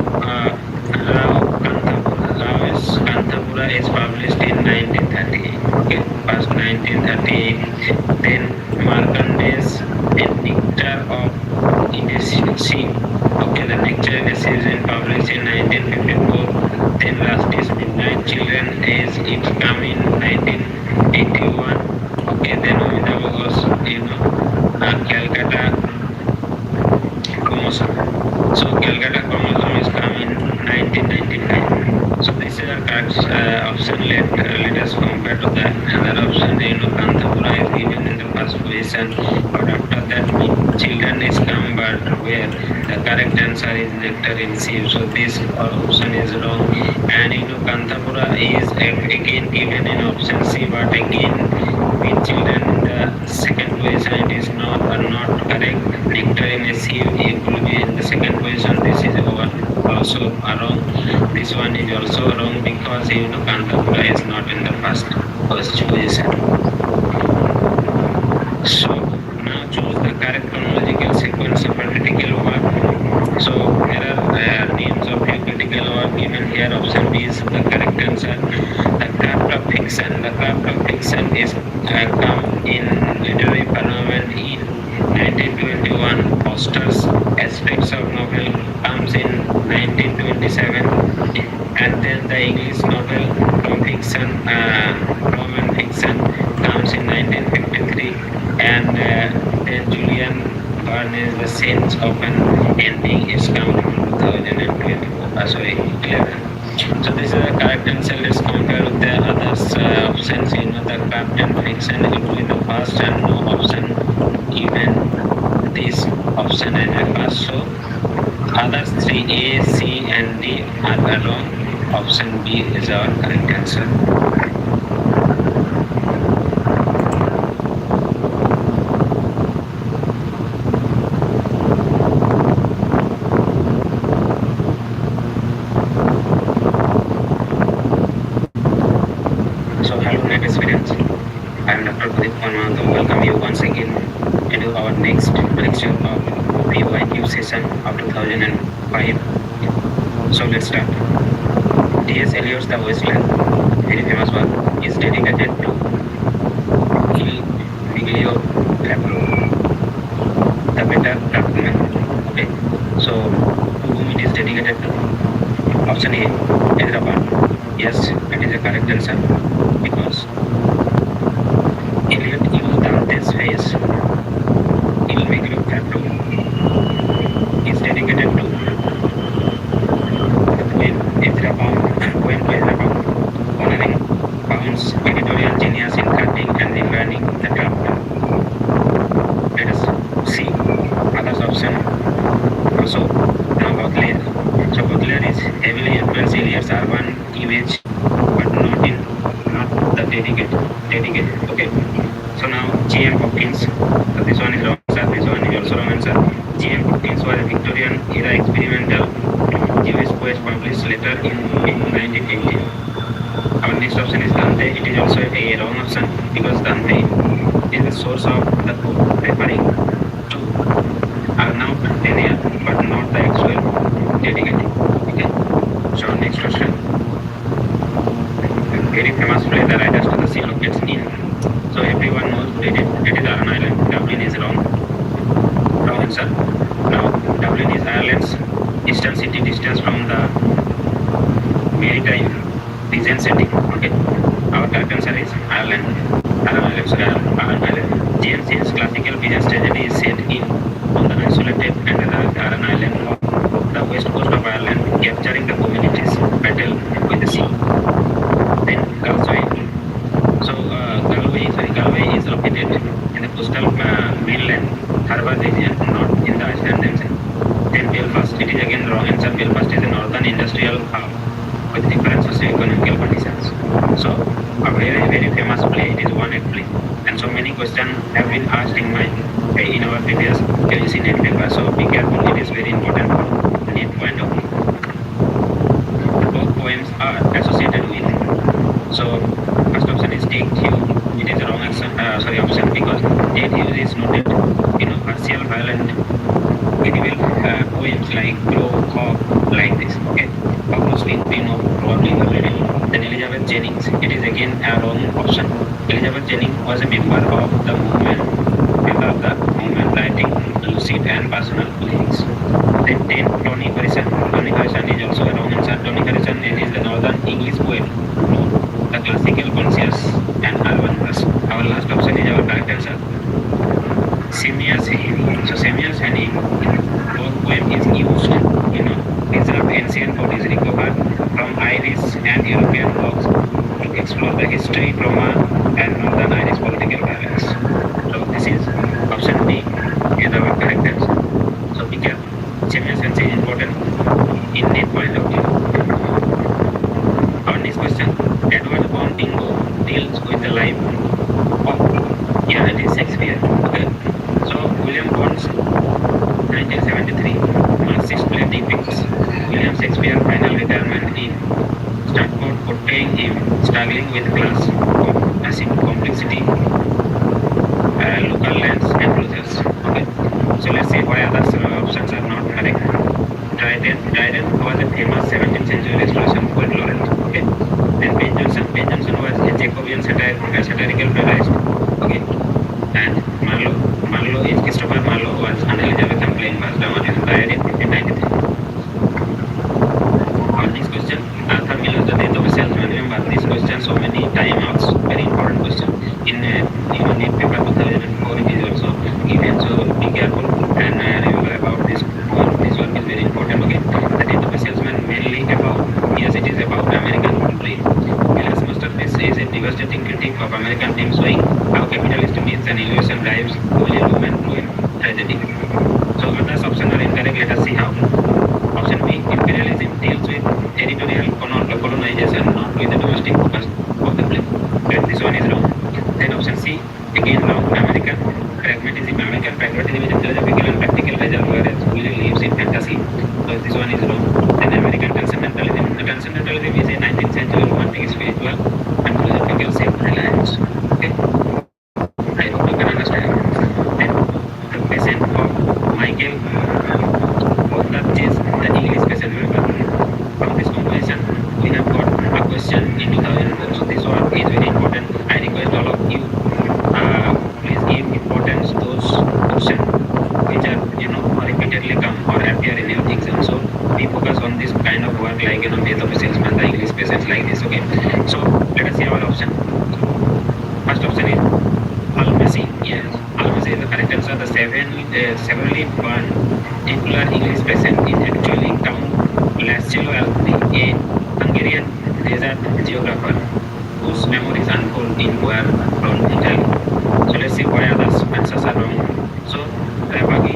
Kanthapura is published in 1938. Okay, first 1938. Then Markande's Nectar of Indecency. Okay, the Nectar of Indecency is published in 1954. Then Rusty's Midnight Children is it come in 1981. Okay, then Amitabh Ghosh, Calcutta Chromosome. So Calcutta Chromosome is come in 1995. So this is a correct option. Let us compare to the other option. Kanthapura is given in the first position, but after that children is come, but where the correct answer is nectar in sieve. So this option is wrong. And Kanthapura is again given in option C, but again with children in the second position, it is not correct. Nectar in a sieve, it will be in the second position. This is also wrong. This one is also wrong because Kanthapura is not in the first position. So now choose the correct chronological sequence of a critical work. So there are names of a critical work given here. Option B is the correct answer. The craft of fiction. The craft of fiction is come in literary phenomenon in 1921. Foster's aspects of novel comes in 1927, and then the English novel fiction, Roman fiction comes in 1953, and then Julian Barnes' The Sense of an Ending is come in 2011. So this is the correct answer. Let's compare with the others options. The craft and fiction, it will be the first, and no option given this option as a first. So others 3A, C and D are wrong. Option B is our correct answer. So hello net students, I am Dr. Pradeep Kumar. Welcome you once again into our next lecture of PYQ session of 2005. So let's start. T.S. Eliot's The Wasteland, very famous one, is dedicated to Il Miglio Fabro, the better craftsman. Okay, so to whom it is dedicated to? Option A, Hyderabad. Yes, it is a correct answer because Eliot used Dante's face. Il Miglio Fabro is dedicated to poem to Hyderabad, honoring Pound's editorial genius in cutting and refining the craft. Let us see others option. Also, now Baudelaire. So Baudelaire is heavily influenced Eliot's urban image, but not the dedicate. Okay. So now G.M. Hopkins. So this one is wrong answer. This one is also wrong answer. G.M. Hopkins was a Victorian era experimental Jewish poet published later in 1918. Our next option is Dante. It is also a wrong option because Dante is the source of the book referring to Arnaud Daniel, but not the actual dedicated. Okay. So next question. Very famous play, The Riders to the Sea locates in. So everyone knows it is Iron Island. Dublin is wrong. Wrong answer. Now Dublin is Ireland's eastern city, distance from the maritime region setting. Okay. Our correct answer is Ireland. Iron Island. James Hill's classical business tragedy is set in on the isolated and the Iron Island of the west coast of Ireland, capturing the community's battle with the sea. Then Galway. So Galway is located in the coastal mainland harbour region, not in the island themselves. Then Belfast. It is again wrong answer. Belfast is a northern industrial hub with different socio-economical conditions. So a very famous play. It is one-act play, and so many questions have been asked in our previous KUC net paper. So be careful. It is very important from net point of view. Both poems are associated with. So first option is Take Hugh. It is a wrong option because Take Hugh is noted, partial violent medieval poems like Crow, Hawk, like this. Okay, obviously we know probably already. Then Elizabeth Jennings. It is again a wrong option. Elizabeth Jennings was a member of the movement writing lucid and personal lyrics. Then 10 Tony Harrison. Tony Harrison is also a wrong answer. Tony Harrison is the northern English poet, the classical conscious and urban verse. Our last option is our correct answer. Samuel Henning. So Samuel Henning, both poem is used, preserved ancient bodies recovered from Irish and European works to explore the history, trauma, and northern Irish political violence. So this is option D is our correct answer. So be careful. Samuel Henning is important in net point of view. Our next question. Edward Bond Dingo deals with the life of, it is Shakespeare. Okay. So William Bond's 1973 Marxist play depicts William Shakespeare's final retirement in Stratford, portraying him struggling with class, massive complexity, local lands and losers. Okay. So let's see why other options are not correct. Dryden was a famous 17th century restoration poet laureate. Okay. Then Ben Jonson was a Jacobean satirical playwright. Okay. And Christopher Marlowe was an Elizabethan playing bass dramatist, died in 1593. Our next question. Arthur Miller's The Death of a Salesman. Remember this question so many times. Very important question. In net paper 2004 it is also given. So be careful and remember about this one. This one is very important. Okay. The Death of a Salesman mainly it is about American play. Miller's masterpiece is a devastating critique of American team showing how capitalist myths and illusion drives human tragedy. So others options are incorrect. Let us see how. Option B, imperialism. territorial colonization, not with the domestic focus of the place. Then this one is wrong. Then option C, again wrong. American pragmatism. American pragmatism is a philosophical and practical result whereas Willie lives in fantasy. So this one is wrong. Then American transcendentalism. The transcendentalism is a 19th century romantic spiritual and philosophical self-reliance. Okay, I hope you can understand. Then the patient of Michael Ostertjes, the English patient. Remember, from this composition we have got a question in 2004. So this one is very important. I request all of you, please give importance to those questions which are repeatedly come or appear in your exam. So we focus on this kind of work like death of a salesman, the English patients like this. Okay, so let us see our option. First option is Almasi. Yes, Almasi is the correct answer. The severely burned titular English patient is actually Count Laszlo Alpi, a Hungarian desert geographer whose memories unfold in War from Italy. So let's see why others answers are wrong. So Rabagi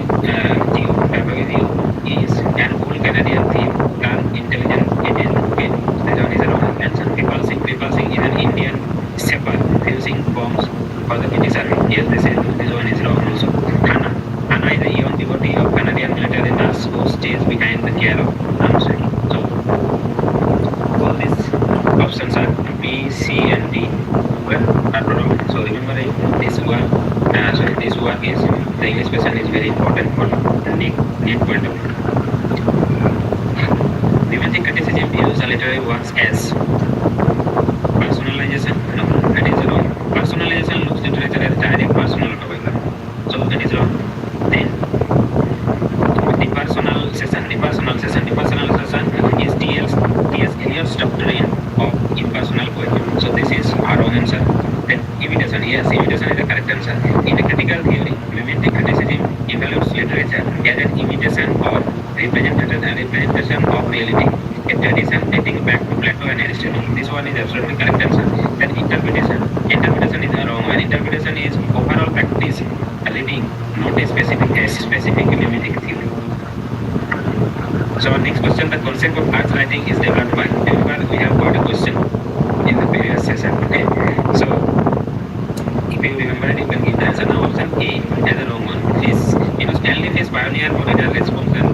is an old Canadian thief turned intelligence agent. Okay, this one is a wrong answer. People sing is an Indian shepherd using bombs for the British Army. Yes, this one is wrong also. Hannah is a young devotee of Canadian military nurse who stays behind the care of Ramsay. So all these options are B, C, and D are wrong. So remember this one. This work is the English person is very important for the need point of view. Romantic criticism views the literary works as personalization. No, that is wrong. Personalization looks literature as direct personal autobiography. So that is wrong. Then depersonalization is T.S. Eliot's doctrine of impersonal poetry. So this is our wrong answer. Then imitation. Yes, imitation is the correct answer. In a critical theory, mimetic criticism evaluates literature as an imitation or representation of reality, a tradition dating back to Plato and Aristotle. This one is absolutely correct answer. Then interpretation. Interpretation is wrong. And interpretation is overall practice reading, not a specific mimetic theory. So our next question, the concept of arts writing is developed by. Remember, we have got a question in the previous session. Okay, so if you remember it, you can give the answer. Now option A as a wrong one. Stanley Fish pioneer modern response and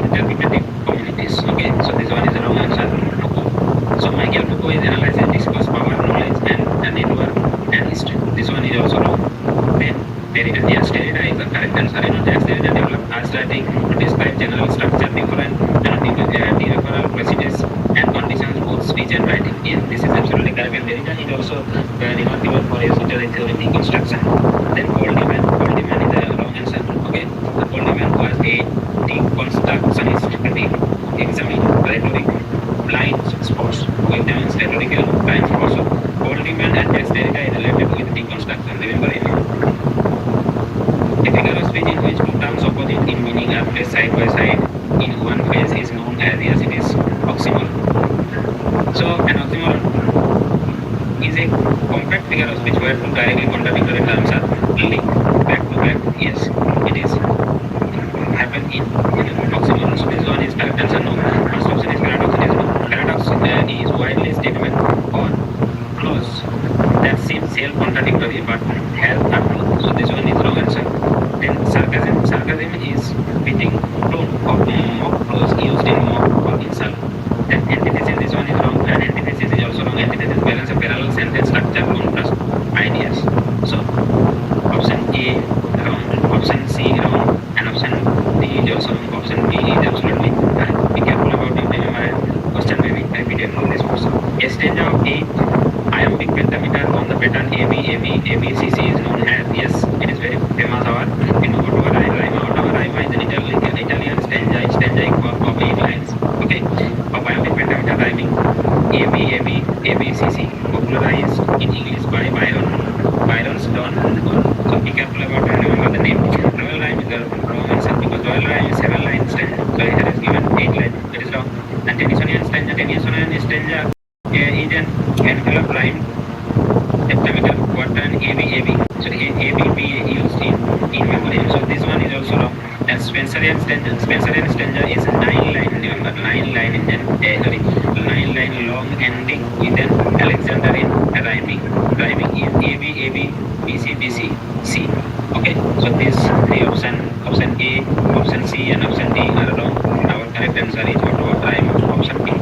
interpretative communities. Okay, so this one is the wrong answer. So Michael Foucault is analyzing discourse, power, knowledge, and network and history. This one is also wrong. Then Derrida. Yes, Derrida is the correct answer. Jacques Derrida developed arts writing to describe general structure, different referral procedures and conditions, both speech and writing. Yes, this is absolutely correct. And Derrida is also remarkable for his theoretic construction. Then Goldman is the wrong answer. Okay, the Goldman was a deconstructionist who examined rhetoric blind spots. Who examines rhetorical blind spots. So Goldman and Jacques Derrida is related with deconstruction. Remember it. A figure of speech in which two terms opposite in meaning are placed side by side in one phrase is known as, yes, it is oxymoron. So an oxymoron is a compact figure of speech where two directly contradictory terms are linked back to back. Yes, it is happen in oxymoron. So this one is correct answer. No. First option is paradox. It is no. Paradox is widely statement or clause that seems self-contradictory but has a truth. So this one is wrong answer. Then sarcasm is fitting tone of mock clause used in mock or insult. Then antithesis, this one is wrong, and antithesis is also wrong. Antithesis balance a parallel sentence structure, contrast ideas. So option A wrong, option C wrong, and option D is also wrong. Option B is absolutely correct. Be careful about it. Remember, question may be repeated from this person. A stanza of A iambic pentameter on the pattern ABCC is known as, yes, it is very famous. Rima is an Italian stanzaic form of 8 lines. Okay, of iambic pentameter rhyming ABCC, popularized in English by Byron's Don. So be careful about it. Remember the name. Novel rhyme is the Spencer and Stenger is a 9-line, remember, 9-line in an, sorry, 9-line long ending with an Alexandrian rhyming is A B A B B C B C C. Okay, so these three option A, option C, and option D are wrong. Our correct answer is what rhyme, option B.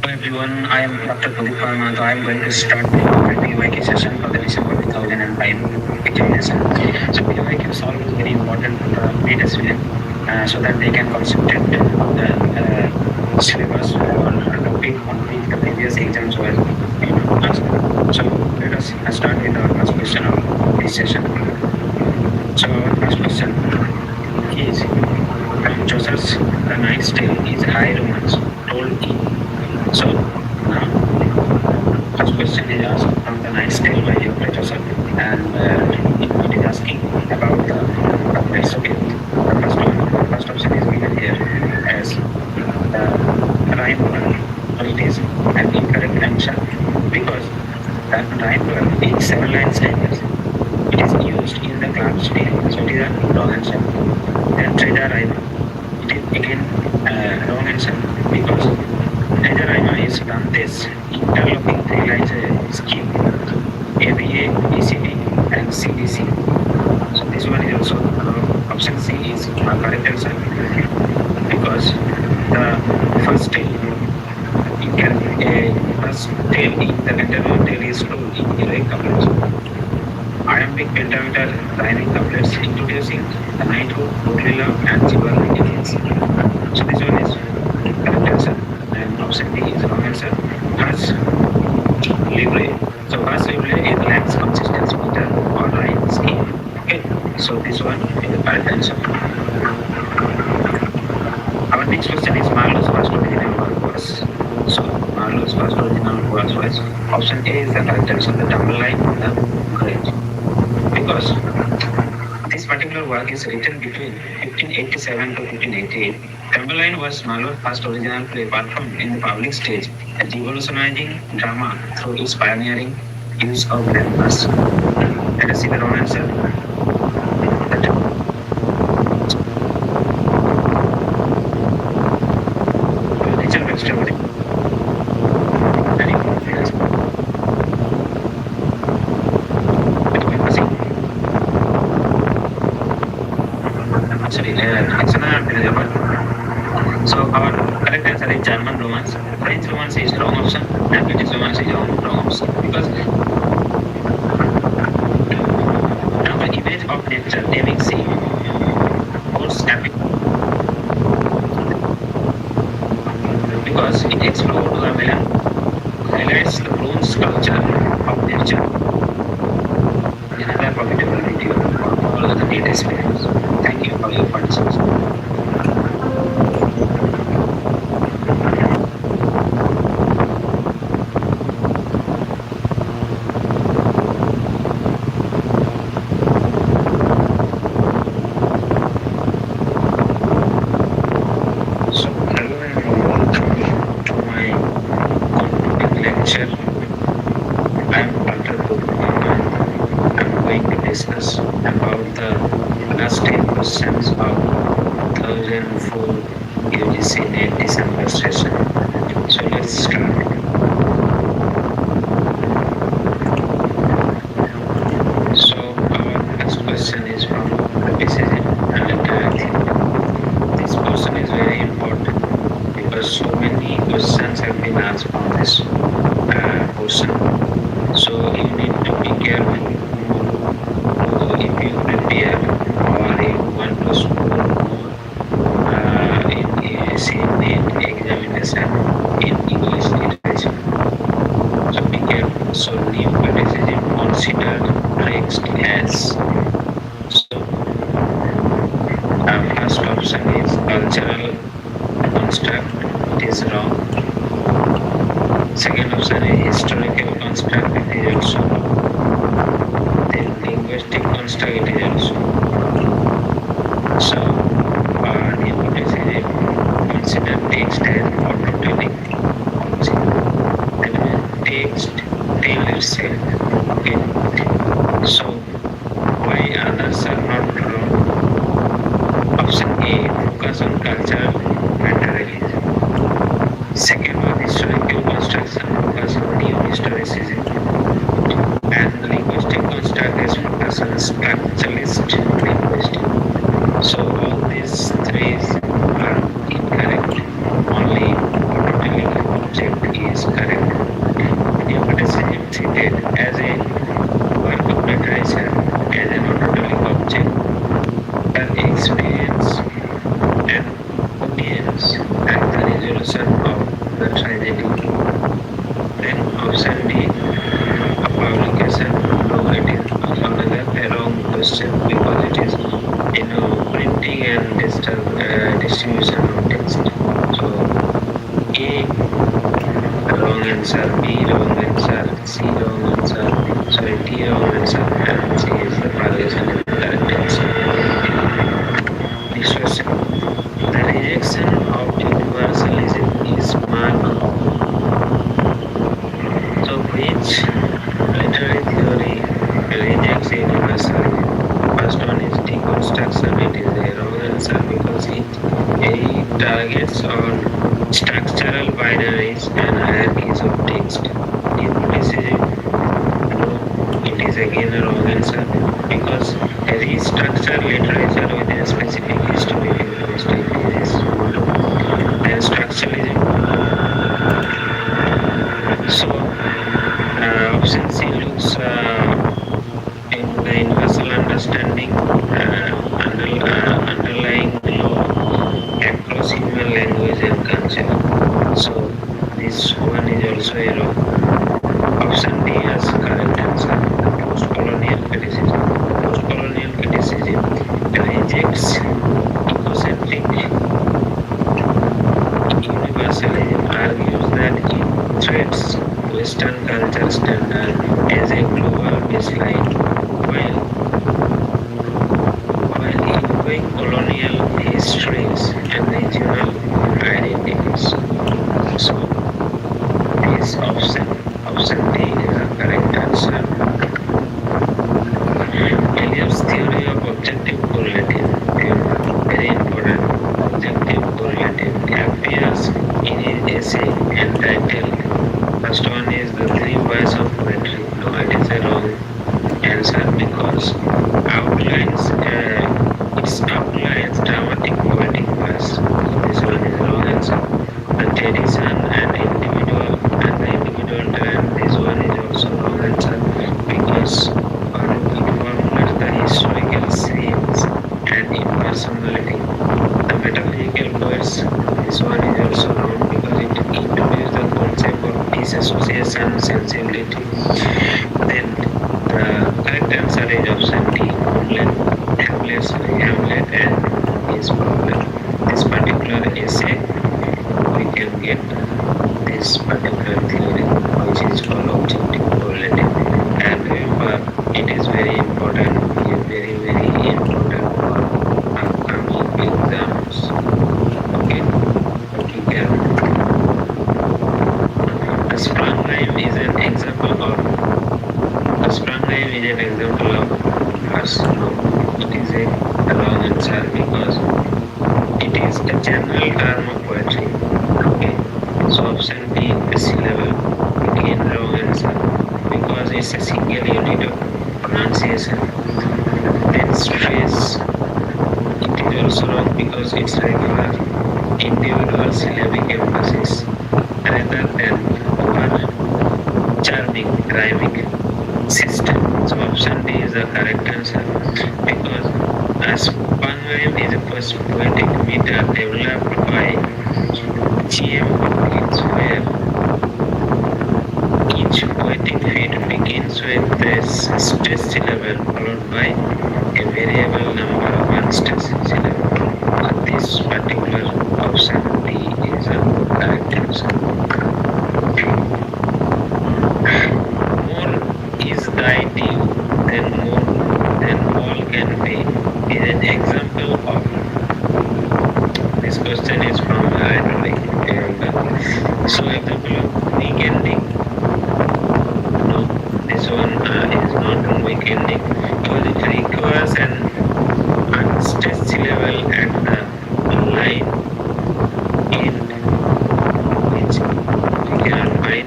Hello everyone, I am Dr. Pradeep Verma. So I am going to start the PYQ session for the December 2005 examination. So PYQ solve is very important for the pre-test student so that they can concentrate on the syllabus or topic on which the previous exams were asked. So let us start with our first question of this session. So our first question is Joseph's The Knight's Tale is high romance told in. So now first question is asked from The Knight's Tale by Joseph, and it is asking about the couplets. Okay, the first option is given here as the rhyme word. So it is an incorrect answer because the rhyme word is 7 line stanzas. It is used in the club's tale, so it is a wrong answer. Then treasure rhyme, it is again wrong answer because treasure rhyme is Dante's interlocking 3 lines scheme, ABA, BCD, and CDC. So this one is also option C is a correct answer because the first tale, you can first tail in the lateral tail is to irregular couplets. Iambic pentameter rhyming couplets introducing the knighthood, Bodlila, and chivalry elements. So this one is correct answer, and option D is wrong answer. First libre. So first libre is lacks consistency meter or rhyme scheme. Okay, so this one is the correct answer. Our next question is Marlowe's first original work was. So Marlowe's first original work was option A is the correct answer, the double line on the grave. Because this particular work is written between 1587 to 1588. Tamberline was Marlowe's first original play performed in the public stage, revolutionizing drama through its pioneering use of landmarks. Let us see the wrong answer. So our correct answer is German romance. French romance is wrong option, and British romance is wrong option. Because now the image of nature naming sea holds capital because it explored the highlights the bronze culture of nature. Another profitable video for all the data experience. Thank you for your participation. Discuss about the last 10 questions of 2004 UGC NET December session. So let's start. So our first question is from the PCG, and I think this question is very important because so many questions have been asked from this portion. So you need to be careful. If you prepare or you want to score more in CNET examination in English literature, so be careful. So new criticism considered text as. So our first option is cultural construct. It is wrong. Second option is historical construct. It is also wrong. Linguistic construct, it is also. So, new criticism consider text as autotelic object. That means text tell itself. Okay. So, why others are not wrong? Option A, focus on culture and religion. Second one, historical construction, focus on new historicism. And linguistic construct is focus on structuralist linguistic. So all these three are incorrect. Only autotelic object is correct. New criticism treated as a work of literature as an autotelic object, an experience and audience and the resolution of the tragedy. Then option D, a publication. No, it is another wrong question because it is printing and distribution of text. So A wrong answer, B wrong answer, C wrong answer, sorry, D wrong answer, and C is the publication and correct answer. Next question. The rejection of universalism is marked. So which literary theory rejects universalism? First one is deconstruction. It is a wrong answer because it targets on structural binaries and hierarchies of text. New criticism, no, it is again a wrong answer because restructure literature with a specific historical linguistic is. Then structuralism. So this one is also a wrong. Option D is correct answer. Post-colonial criticism. Post-colonial criticism rejects ecocentric universalism, argues that it threats Western culture standard as a global baseline, while ignoring colonial histories and regional identities. So, this option D is the correct answer. Eliot's theory of objective correlative, very important, objective correlative, appears in his essay entitled, first one is the three whys of poetry. No, it is a wrong answer because it outlines dramatic poetic verse. So this one is wrong answer. The tradition and the individual trend, this one is also wrong answer because it formulates the historical scenes and impersonality. The metaphysical poets, this one is also wrong because it introduces the concept of disassociation sensibility. Then the correct answer is option D, Hamlet and his problem. This particular essay, we can get this particular theory, which is called objective correlative. And remember, it is very important, very important for upcoming exams. Okay, careful. A sprung rhyme is an example of verse. No, it is a wrong answer because it is a general term of poetry. Okay, so option B, the syllable, again wrong answer because it's a single unit of pronunciation. Then stress, it is also wrong because it's regular individual syllabic emphasis rather than over charming rhyming system. So option D is the correct answer because a spun rhyme is a first poetic meter developed by G.M. Hopkins where each poetic feat begins with this stressed syllable followed by a variable number of unstressed syllables. This particular option D is the correct answer. More is thy due than all can pay is an example of. This question is from rhetoric. So example of weak ending. No, this one is not on weak ending because it requires an unstressed syllable at the line end which we cannot find.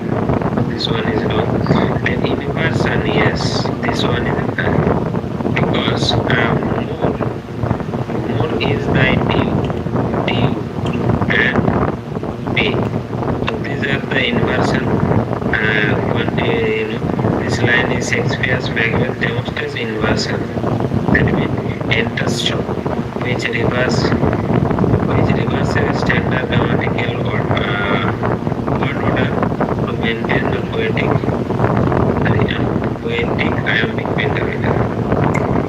This one is wrong. Then inversion, yes, this one is correct because more is thy due and pay. So these are the inversion. This line is Shakespeare's Macbeth demonstrates inversion. That means enter shop, which reverse a standard grammatical word order to maintain the poetic iambic pentameter.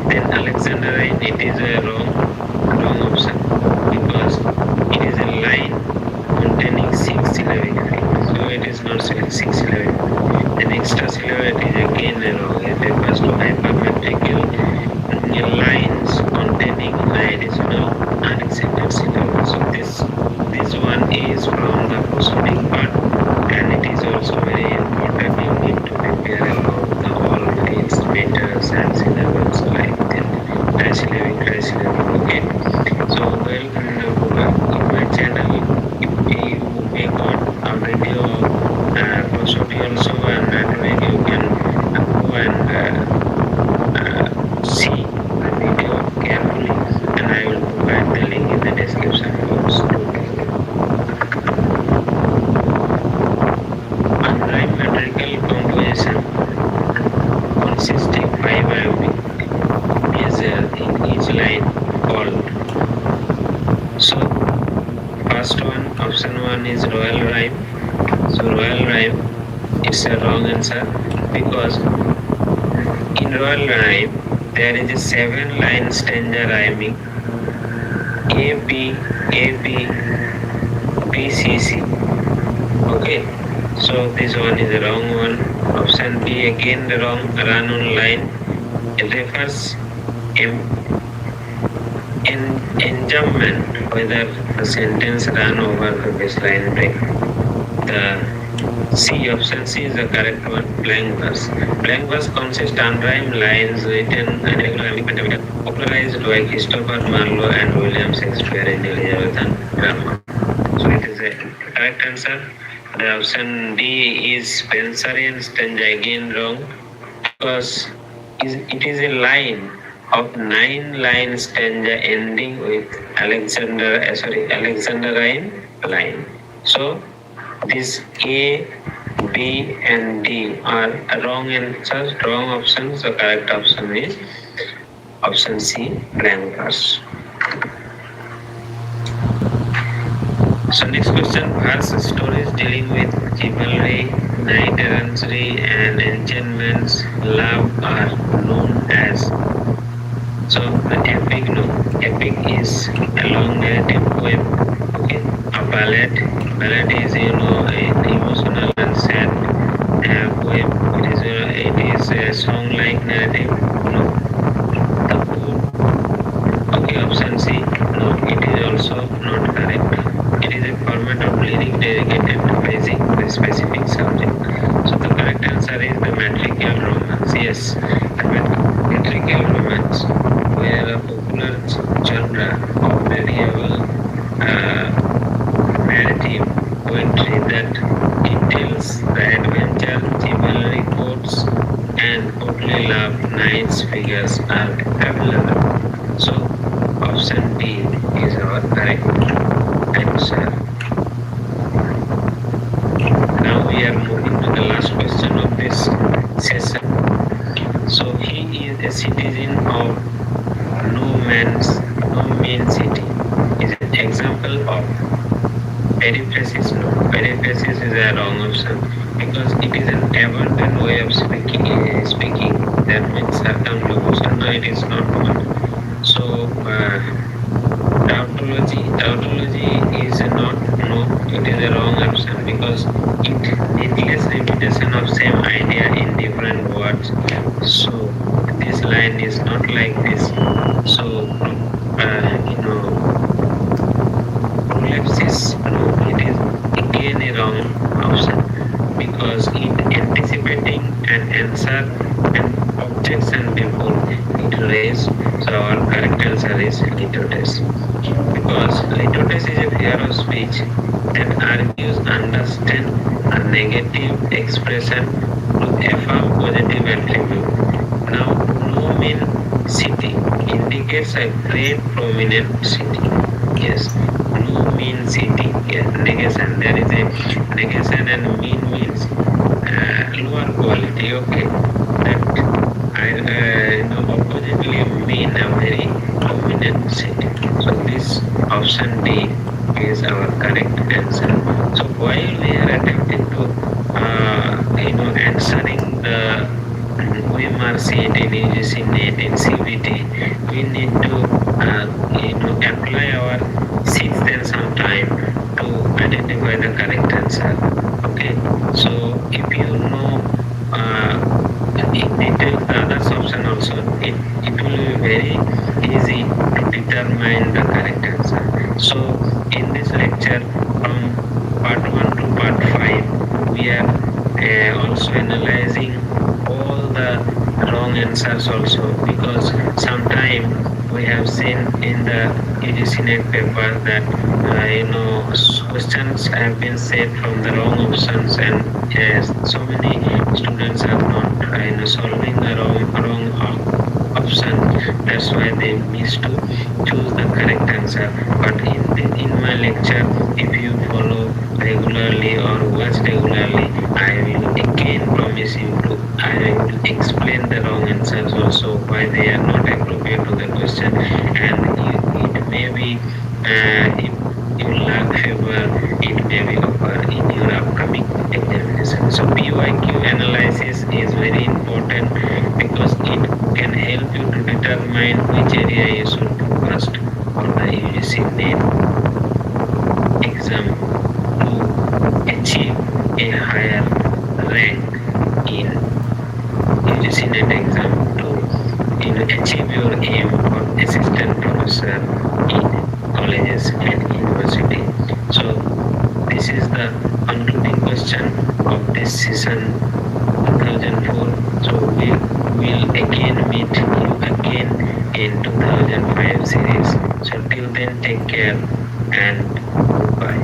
Then Alexandrine, it is a wrong option because it is a line containing 6 syllabic feet. So it is not 6 syllabic. The extra syllable is again wrong. It refers to hypermetrical lines containing additional unaccented syllables. So this one is from the prosodic part, and it is also very important. You need to prepare about the all fields, meters, and syllables like that. Trisyllabic. Okay. So welcome to my channel. If you may got a video of prosody also and rhetoric, you can go and see the video carefully, and I will provide the link in the description box. Unrhymed metrical composition consisting 5 iambic measure in each line called. So first one, option 1 is royal rhyme. So royal rhyme is a wrong answer because in royal rhyme there is a 7 line stanza rhyming A B A B B C C. Okay, so this one is the wrong one. Option B again the wrong. Run on line. It refers enjambment whether the sentence run over the baseline break. The C option C is the correct one. Blank verse. Blank verse consists unrhymed lines written and regularly popularized by Christopher Marlowe and William Shakespeare in Elizabethan grammar. So it is a correct answer. The option D is Spenserian stanza again wrong because it is a line of 9 line stanza ending with Alexandrine line. So this A, B, and D are wrong answers, wrong options. The correct option is option C, blank verse. So next question, verse stories dealing with chivalry, knight errantry, and enchantments, love are known as. So the epic, no, epic is a long narrative poem. Okay, a ballad. Ballad is an emotional and sad poem. It is a song-like narrative. No, the poem. Okay, option C. No, it is also not correct. It is a format of lyric dedicated to the specific subject. So the correct answer is the metrical romance. Yes, the metrical romance, where a popular genre of medieval narrative poetry that entails the adventure, chivalry courts, and courtly love knights figures are available. So option D is our correct answer. Now we are moving to the last question of this session. So he is a citizen of no mean city. Is an example of periphrasis. No, periphrasis is a wrong option because it is an abundant way of speaking. That means circumlocution. No, it is not one. So tautology is not, no, it is a wrong option because it needless repetition of same idea in different words. So this line is not like this. So prolepsis, no, it is again a wrong option because it anticipating an answer and objection before it raised. So our correct answer is litotes because litotes is a figure of speech that argues understand a negative expression to affirm positive attribute. Now, no mean city indicates a great prominent city. Yes, no mean city. Yes, negation. There is a negation and mean means lower quality. Okay, that oppositely mean a very prominent city. So this option D is our correct answer. So while we are attempting to answering the OMR CAT, UGC NET in CBT, we need to apply our sixth and some time to identify the correct answer. Okay, so if you know in detail the other option also, it will be very easy to determine the correct answer. So in this lecture from part 1 to part 5, we are also analyzing all the wrong answers also because sometime we have seen in the UGC NET paper that questions have been set from the wrong options and so many students are not solving the wrong option. That's why they miss to choose the correct answer. But in my lecture, if you follow regularly or watch regularly, I will again promise you to I will explain the wrong answers also why they are not appropriate to the question, and it may be if you lack favor, it may be occur in your upcoming higher rank in UGC NET exam to achieve your aim of assistant professor in colleges and university. So this is the concluding question of this season 2004. So we will again meet you again in 2005 series. So till then, take care and goodbye.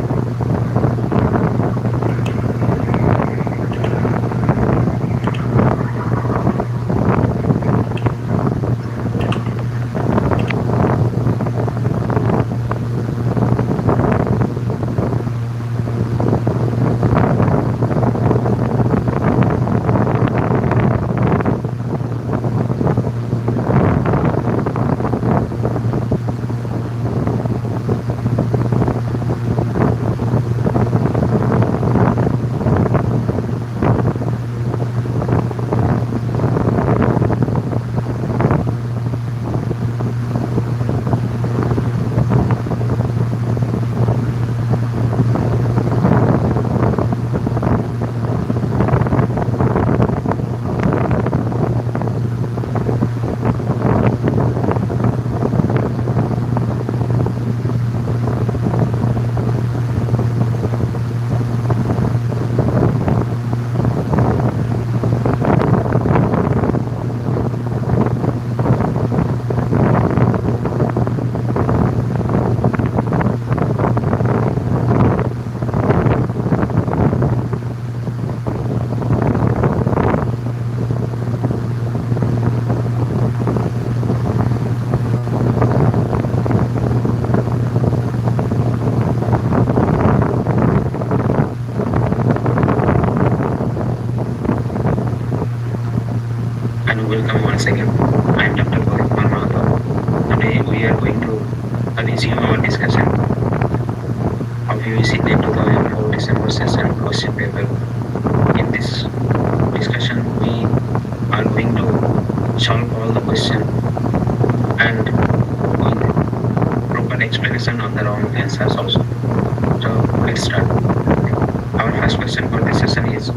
And welcome once again. I am Dr. Gaurav. Today we are going to resume our discussion of UEC NET 2004 December session question paper. In this discussion, we are going to solve all the questions and with proper explanation of the wrong answers also. So let's start. Our first question for this session is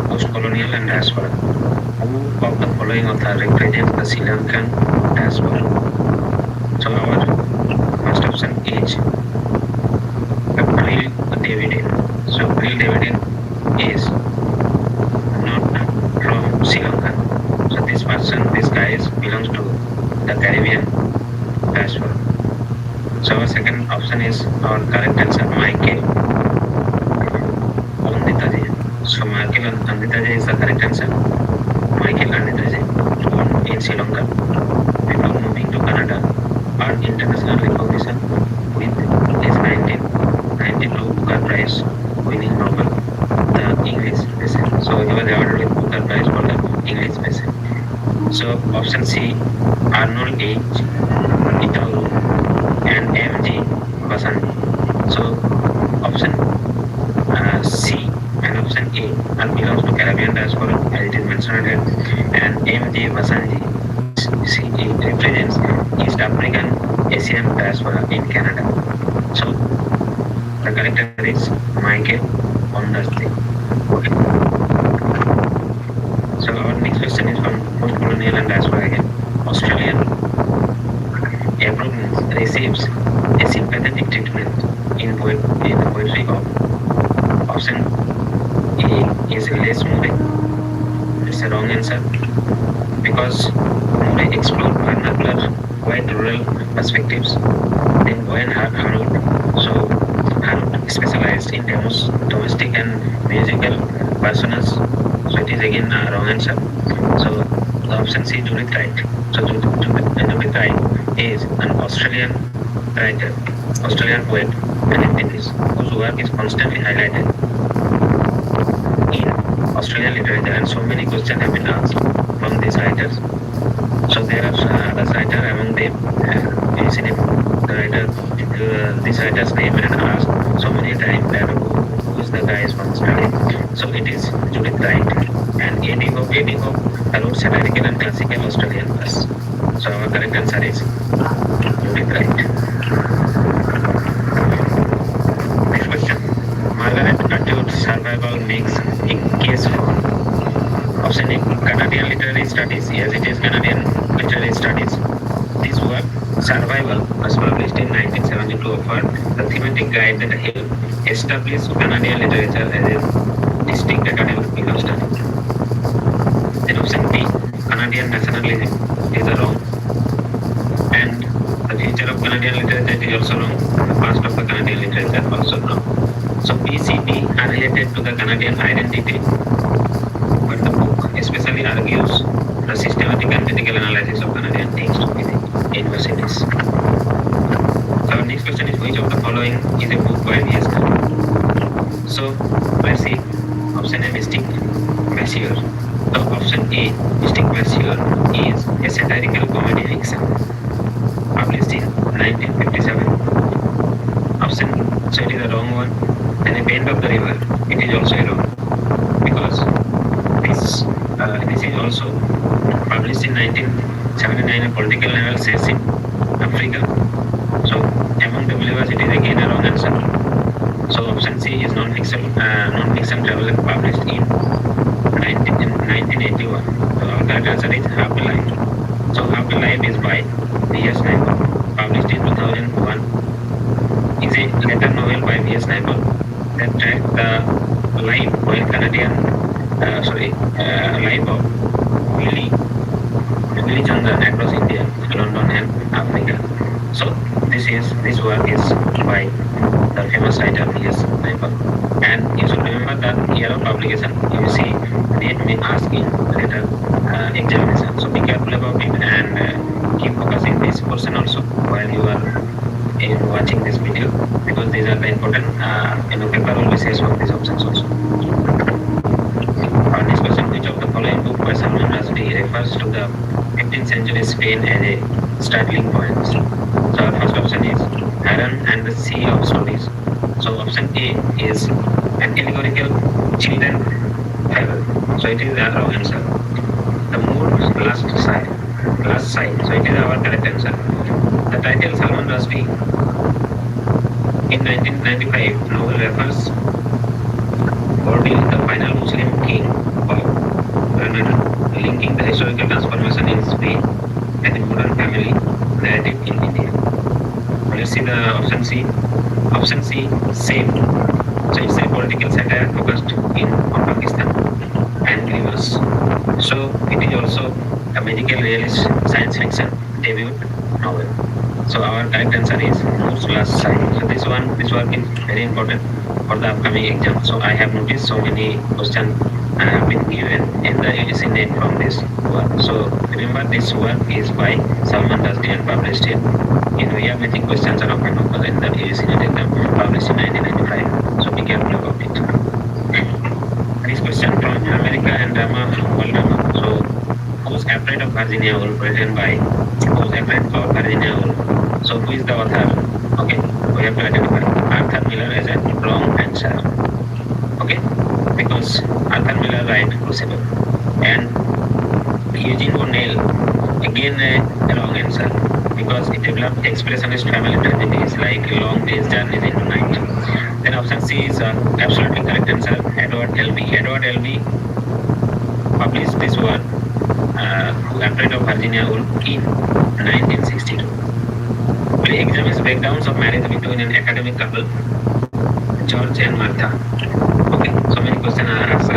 post-colonial and diaspora. Who of the following author represents the Sri Lankan diaspora? So our first option is April Davidin. So April Davidin is not from Sri Lanka. So this guy belongs to the Caribbean diaspora. So our second option is our correct answer, Michael Onditaji. So Michael Onditaji is the correct answer. Michael Onditaji, born in Sri Lanka before moving to Canada, earned international recognition with his 1992 Booker Prize winning novel, The English Patient. So he was awarded with Booker Prize for the English Patient. So option C, Arnold H. Itaú and M.G. Basant. So option C and option A are belongs to Caribbean diaspora as it is mentioned here, and M.J. Basanji represents East African Asian diaspora in Canada. So the correct answer is Michael Onditaji. Okay. So our next question is from post-colonial and diaspora again. Australian Abrams receives a sympathetic treatment in the poetry of option A is Les Murray. It's a wrong answer because Murray explored vernacular white rural perspectives. Then Wayne Harwood, so Harwood specialized in domestic and musical personas. So it is again a wrong answer. So the option C, Judith Wright. So Judith Wright is an Australian writer, Australian poet and activist whose work is constantly highlighted in Australian literature, and so many questions have been asked from these writers. So there are other writers among them. This writer's name and asked so many times that who is the guy from Australia. So it is Judith Wright and Eddie Hope wrote satirical and classical Australian verse. So our correct answer is Judith Wright. Next question. can make a case for. Option A, Canadian literary studies. Yes, it is Canadian literary studies. This work, Survival, was published in 1972, offered the thematic guide that helped establish Canadian literature as a distinct academic field of study. Then option B, Canadian nationalism, is wrong. And the future of Canadian literature is also wrong. The past of the Canadian literature also wrong. So B, C, D are related to the Canadian identity, but the book especially argues the systematic and critical analysis of Canadian text within universities. So our next question is, which of the following is a book by V.S. Naipaul? So let's see. Option A, Mystic Monsieur. So option A, Mystic Monsieur, is a satirical comedy fiction published in 1957. Option, so it is a wrong one. Then A Bend of the River, it is also wrong, because this is also published in 1979, a political novel set in Africa. So among the believers, it is again a wrong answer. So option C is non-fiction travel published in 1981. So our correct answer is Half a Life. So Half a Life is by V.S. Naipaul, published in 2001. Is a letter novel by V.S. Naipaul that tracked the life of Willie Chandra across India, London, and Africa. So this work is by the famous writer V.S. Naipaul. And you should remember that year of publication. You see, date may ask in later examination. So be careful about it and keep focusing this portion also while you are watching this video, because these are the important paper will be says of these options also. Our next question, which of the following book by Salman Rushdie refers to the 15th century Spain as a startling point? So our first option is Heron and the Sea of Stories. So option A is an allegorical children fable. So it is the wrong answer. The Moor's Last Sight. So it is our correct answer. The title Salman Rushdie in 1995 novel refers Bordeaux, the final Muslim king of Granada, linking the historical transformation in Spain and the modern family narrative in India. Let's see the option C. Option C, Same. So it's a political satire focused on Pakistan and rivers. So it is also a magical realist science fiction debut novel. So our correct answer is Moor's Last Sight. So this work is very important for the upcoming exam. So I have noticed so many questions have been given in the UGC net from this work. So remember, this work is by Salman Rushdie and published in arithmetic questions are often occur in the UGC net exam, published in 1995. So be careful about it. This question from America and Drama, World Drama. So who's Afraid of Virginia Woolf, written by Who's Afraid of Virginia Woolf? So who is the author? Okay, we have to identify Arthur Miller as a wrong answer. Okay, because Arthur Miller write Crucible, and Eugene O'Neill again a wrong answer, because it developed expressionist family tragedies like Long Day's Journeys into Night. Then option C is absolutely correct answer, Edward Albee. Edward Albee published this work, Who Afraid of Virginia Woolf, in 1962. The exam is breakdowns of marriage between an academic couple, George and Martha. Okay, so many questions are asked.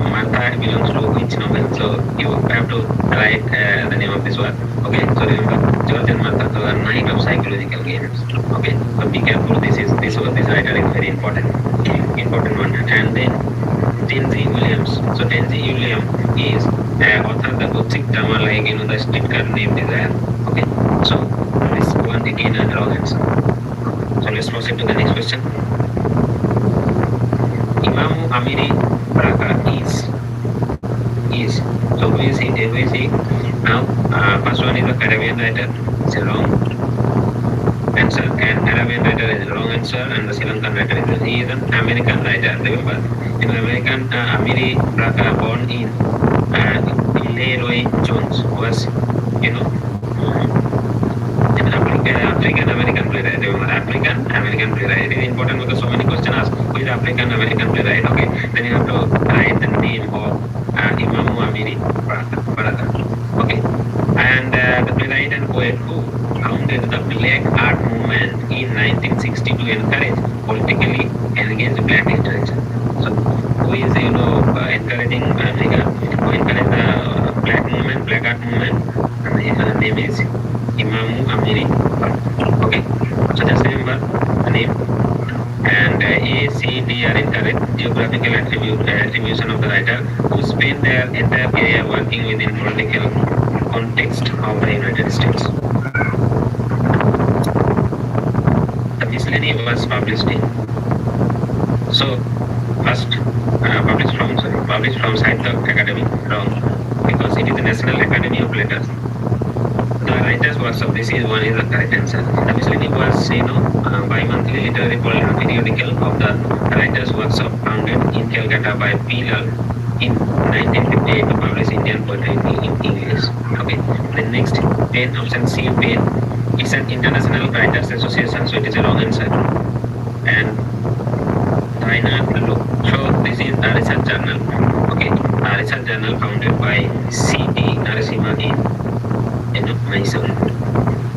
Martha belongs to which novel? So you have to write the name of this work. Okay, so remember, George and Martha, so are 9 of psychological games. Okay, so be careful. This writer is very important one. And then Tennessee Williams. So Tennessee Williams is author of the gothic drama like the streetcar named Desire. Okay, so this one again a wrong answer. So let's proceed to the next question. Imam Amiri Braga is. So who is he? Now first one is a Caribbean writer. It's a wrong answer. And Arabian writer is a wrong answer, and the Sri Lankan writer is he is an American writer. Remember, American Amiri Braga, born in Leroy Jones, was an African American playwright. Remember, African American playwright. It is important because so many questions ask who is African American playwright. Okay, then you have to write the name of Imam Amiri Baraka. Okay, and the playwright and poet who founded the Black Art Movement in 1960 to encourage politically engaged black literature. So, who is encouraging who encouraged the black movement, black art movement? And his name is Imam Amiri. Okay, so just remember the name. And ACD are incorrect. Geographical attribution of the writer who spent their entire career working within political context of the United States. The miscellany was published in. So first published from Sahitya Academy, wrong, because it is the National Academy of Letters. The writers' workshop. This is one is the correct answer. The miscellany was bi-monthly literary periodical of the writers' workshop founded in Calcutta by P. Lal in 1958 to publish Indian poetry in English. Okay. Then next, PEN, option C, PEN. It's an international writers association, so it is a wrong answer. And so this is a research journal. Okay, a research journal founded by C.D. Narasimha in Mysore.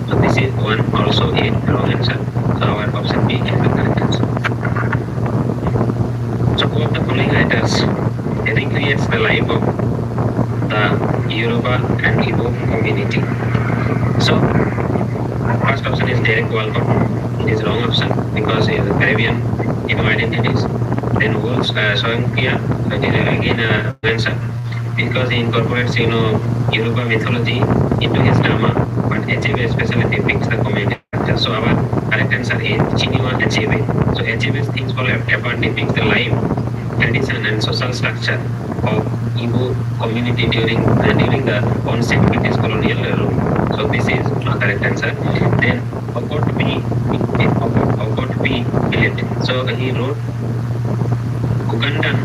So this is one also a wrong answer. So our option B is the correct answer. So who of the following writers recreates the life of the Yoruba and Igbo community? So first option is Derek Walcott. It is wrong option because he is a Caribbean identities. Then Wolves Soankia, again answer because he incorporates Yoruba mythology into his drama, but Achebe especially depicts the community structure. So our correct answer is Chinua Achebe. So Achebe's Things Fall Apart depicts the life, tradition and social structure of Igbo community during the onset British colonial rule. So this is the correct answer. Then Okot P. Billet. So he wrote Ugandan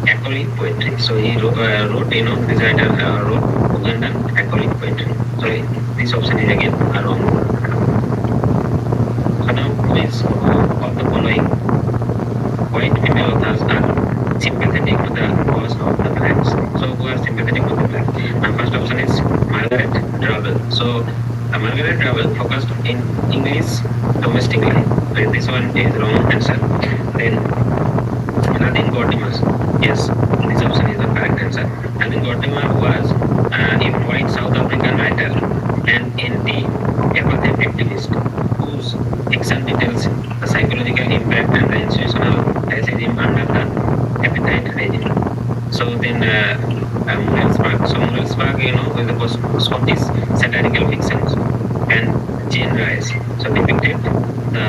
Acolic poetry. So he wrote this writer wrote Ugandan Acolic poetry. So this option is again wrong. So now who of the following white female authors are sympathetic to the cause of the blacks? So who are sympathetic to the blacks? First option is Margaret Drabble. So Margaret Drabble focused in English domestic life. So this one is wrong answer. Then Nadine Gordimer. Yes, this option is the correct answer. Nadine Gordimer was a white South African writer and anti-apartheid activist whose fiction details the psychological impact and the institutional racism under the apartheid regime. So then Muriel So Muriel Spark, with the Scottish satirical fictions, and Jane Rice. So depicted the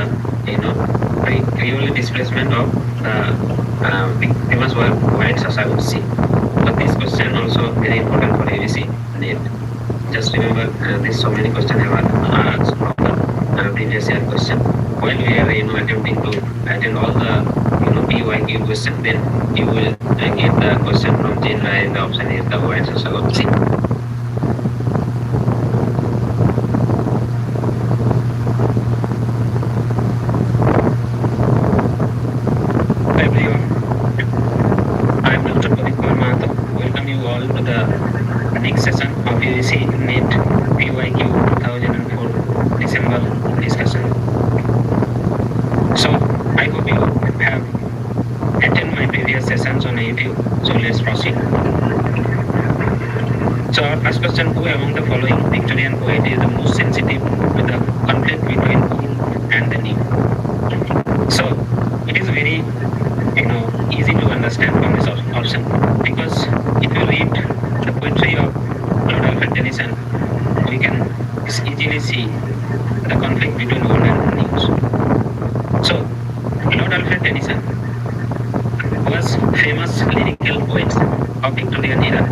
Creole displacement of the famous work White Society. But this question also very important for ABC NET. Just remember, this so many questions have asked from the previous year question. While we are attempting to attend all the PYQ question, then you will get the question from Jane Rice. The option is the White Society. So our first question, who among the following Victorian poet is the most sensitive to the conflict between old and the new? So it is very easy to understand from this option, because if you read the poetry of Lord Alfred Tennyson, we can easily see the conflict between old and new. So Lord Alfred Tennyson was famous lyrical poet of Victorian era.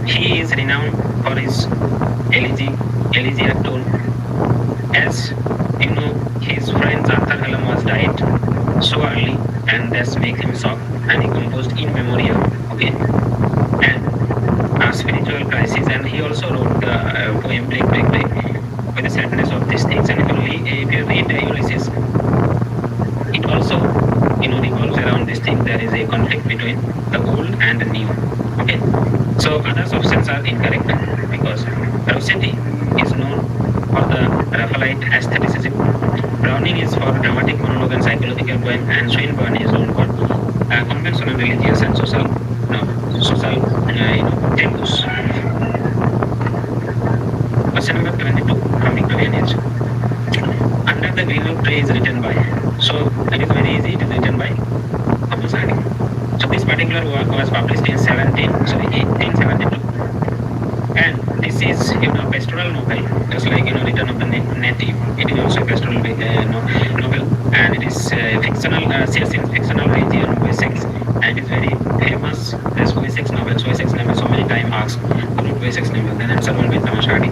He is renowned for his elegiac tone. As his friend Arthur Hallam was died so early, and that's make him shocked, and he composed In Memoriam, and a spiritual crisis, and he also wrote the poem Break, Break, Break, with the sadness of these things. And if you read Ulysses, it also revolves around this thing. conflict between the old and the new. Okay, so other options are incorrect because Rossetti is known for the Raphaelite aestheticism. Browning is for dramatic monologue and psychological poem, and Swinburne is known for conventional religious and social, taboos. Question number 22 from Victorian age. Under the Green Oak Tree is written by. So it is very easy. It is written by Thomas Hardy. So this particular work was published in 1872, and this is pastoral novel, just like Return of the Native. It is also a pastoral novel, and it is fictional, set in fictional region Wessex, and it is very famous. This Wessex novel. Wessex novel so many times asked who wrote Wessex novel. Then answer will be Thomas Hardy.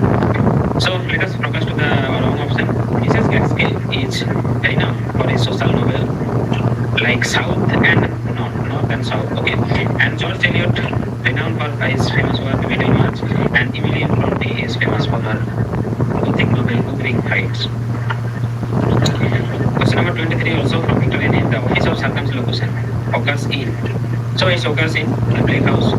So let us focus to the wrong option. Mrs. Gaskell is renowned for his social novel like South and North and South. Okay, and George Eliot renowned for his famous work Middlemarch, and Emily Bronte is famous for her gothic novel Wuthering Heights. Question number 23 also from Victorian age. The office of circumlocution occurs in. So it occurs in the Blake House.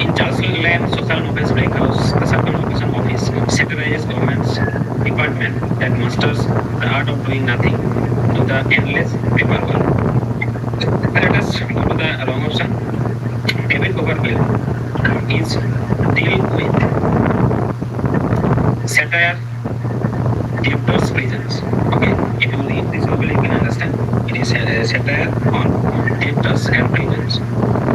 In Charles Lamb's social novels Blake House, the circumlocution office satirizes government's department that masters the art of doing nothing to the endless paperwork. Let us go to the wrong option. David Copperfield is deal with satire, debtors' prisons. Okay, if you read this novel, you can understand. It is a satire on debtors and prisons.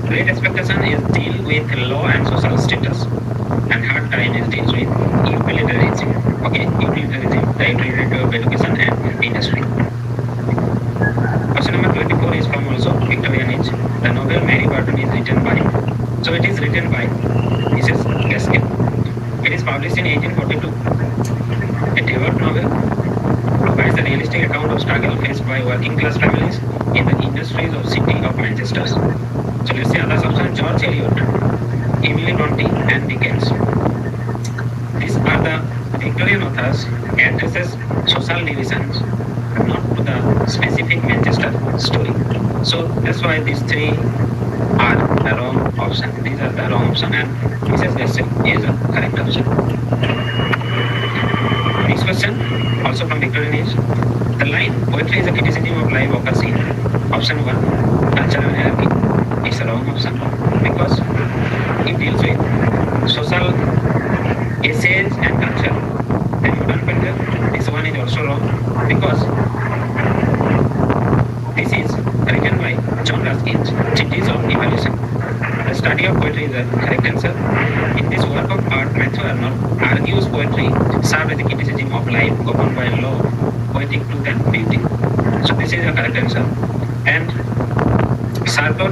Great Expectation is deal with law and social status, and Hard Time is deals with utilitarianism. Okay, utilitarianism, the utility of education and industry. Question number 24 is from also Victorian age. The novel Mary Burton is written by. So it is written by Mrs. Gaskell. It is published in 1842. A devout novel provides a realistic account of struggle faced by working class families in the industries of city of Manchester. So let's see other options: George Eliot, Emily Bronte, and Dickens. These are the Victorian authors addresses social divisions, not to the specific Manchester story. So that's why these three are the wrong option. These are the wrong option, and Mrs. Gaskell is a correct option. Next question, also from Victorian age. The line poetry is a criticism of life occurs in option 1, cultural hierarchy. It's a wrong option because it deals with social essays and culture. The modern painter, this one is also wrong because this is written by John Ruskin's Treatise of Evolution. The study of poetry is the correct answer. In this work of art, Matthew Arnold argues poetry served as a criticism of life governed by law, poetic truth and beauty. So this is the correct answer. And Sartor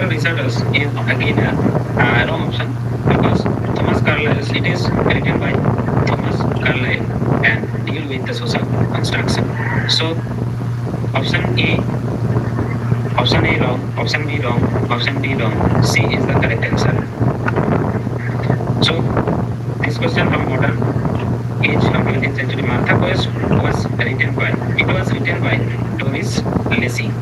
researchers is again a wrong option because Thomas Carlyle, it is written by Thomas Carlyle and deal with the social construction. So option A wrong, option B wrong, option D wrong, C is the correct answer. So this question from modern age from 20th century, Martha Quest was written by Doris Lessing.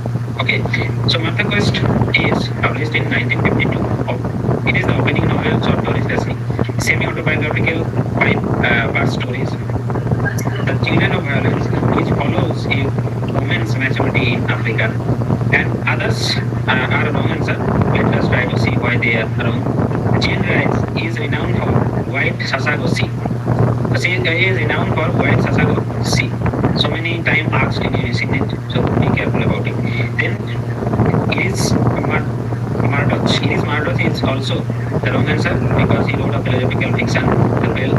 Okay, so Martha Quest is published in 1952. It is the opening novel of Doris Lessing, semi-autobiographical 5-part stories. The Children of Violence, which follows a woman's maturity in Africa, and others are wrong answer. Let us try to see why they are wrong. Jane Rice is renowned for White Sasago Sea. She is renowned for White Sasago Sea. So many times asked in your it, so be careful about it. Then Iris Murdoch is also the wrong answer because he wrote a philosophical fiction, The Bell.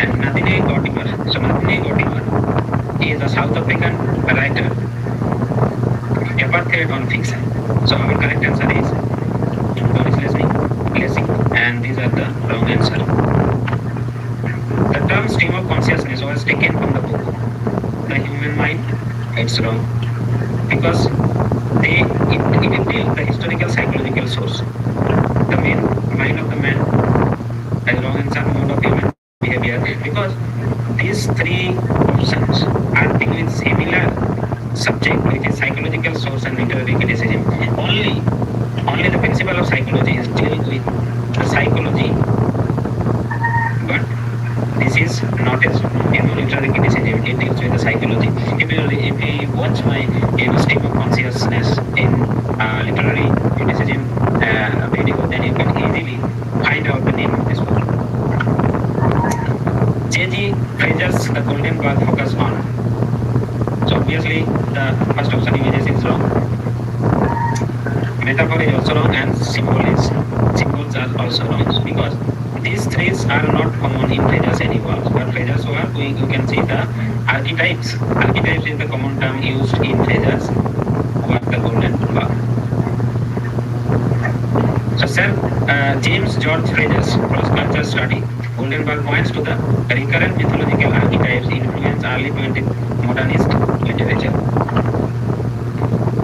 And Nadine Gordimer. So Nadine Gordimer is a South African writer, apartheid on fiction. So our correct answer is Doris Lessing, and these are the wrong answer. The term stream of consciousness was taken from the book The Human Mind. It's wrong because it deals the historical psychological source. The main mind of the man as wrong answer, mode of human behavior, because these three options are dealing with similar subject, which is psychological source and literary criticism. Only the principle of psychology is dealing with the psychology, but this is not as literary criticism. It deals with the psychology. If you watch my stream of consciousness in literary criticism video, then you can easily find out the name of this book. J.G. Fraser's The Golden Path focus on. So obviously the first option images is wrong. Metaphor is also wrong, and symbols are also wrong, because these traits are not common in Fraser's anymore. But Fraser's work, you can see the archetypes. Archetypes is the common term used in Fraser's work, The Golden Path. So Sir James George Fraser's cross-culture study, Golden Path, points to the recurrent mythological archetypes influence early 20th modernist literature.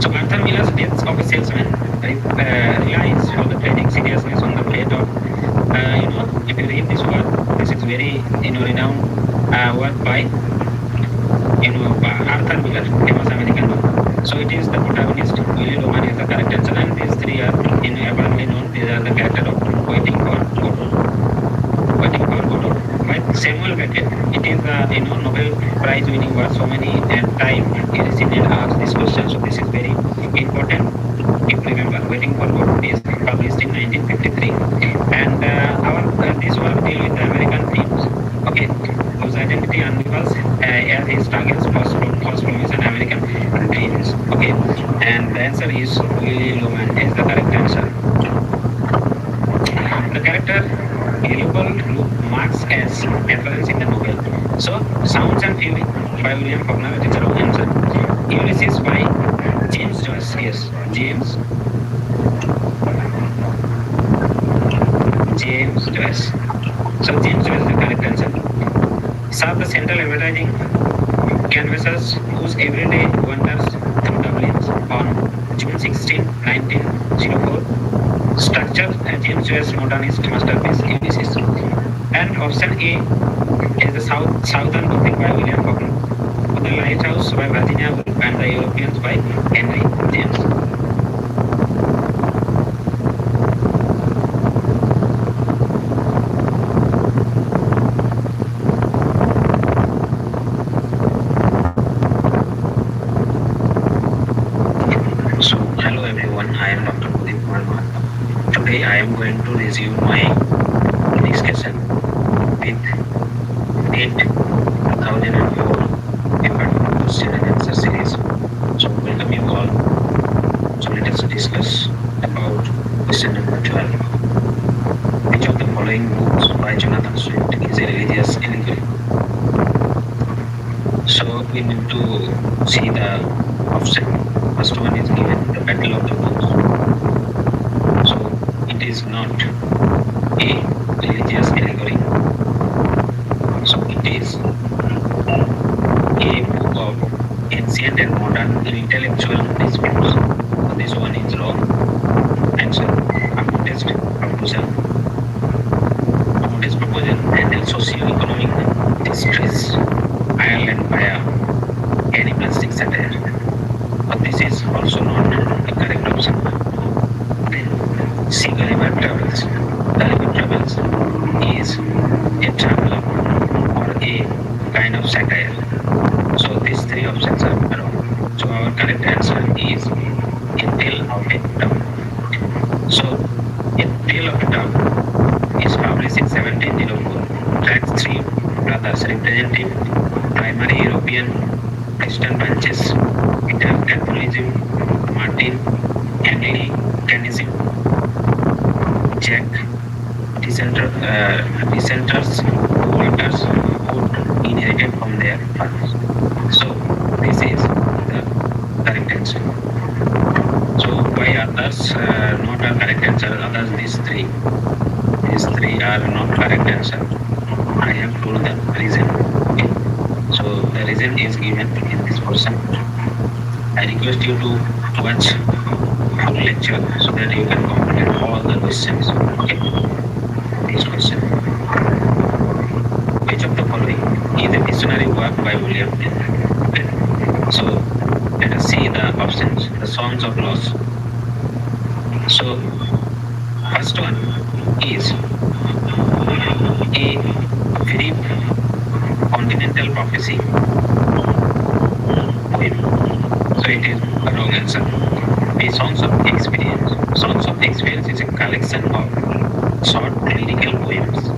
So Arthur Miller's Death of a Salesman relies for the tragic seriousness on the fate of, if you read this work, this is very, renowned work by, Arthur Miller, famous American one. So it is the protagonist, Willie Loman is the character, and these three are apparently known. These are the character of Waiting for Godot. By Samuel Beckett. It is the Nobel Prize winning work. So many time he received and asked this question. So this is very important. If you remember, Waiting for Godot is published in 1953, and this work deal with the American themes. Okay, whose identity unravels as he struggles false promise and American dreams. Okay, and the answer is Willie Loman is the correct answer. The character Leopold marks as reference in the novel. So, Sounds and Fury by William Faulkner, it is the wrong answer. Ulysses by James Joyce. Yes, James Joyce. So, James Joyce is the correct answer. Serve the central advertising canvassers whose everyday wonders through Dublin on June 16, 1904. Structure James Joyce's modernist masterpiece Ulysses. And option A is the Southern Gothic by William Faulkner. The Lighthouse by Virginia Woolf, and the Europeans by Henry James. So, hello everyone, I am Dr. Pradeep Verma. Today I am going to resume my discussion with NEET 2004 paper question and answer series. So welcome you all. So let us discuss about question number 12. Which of the following books by Jonathan Swift is a religious allegory? So we need to see the option. First one is given, the Battle of the Books. So it is not a religious allegory. So it is a book of ancient and modern intellectual disputes. So this one is wrong. Answer. A modest proposal handles socio-economic distress Ireland via animalistic satire. But this is also not the correct option. Then C. Gulliver Travels. Gulliver Travels is a traveler or a kind of satire. So these three options are wrong. So our correct answer is A Tale of a Town. So A Tale of a Town is published in 1704. Tracks three brothers representing primary European Christian branches: Catholicism, Martin, Anglicanism, Jack, dissenters, Walters, who inherited from their fathers. So this is the correct answer. So by others, not a correct answer. Others, these three are not correct answer. I have told the reason. Okay. So the reason is given in this portion. I request you to watch full lecture so that you can complete all the questions. Okay. This question. Which of the following is a dictionary work by William Penn? So let sounds of loss. So first one is a very continental prophecy poem. So it is a wrong answer. A Songs of Experience. Songs of Experience is a collection of short lyrical poems.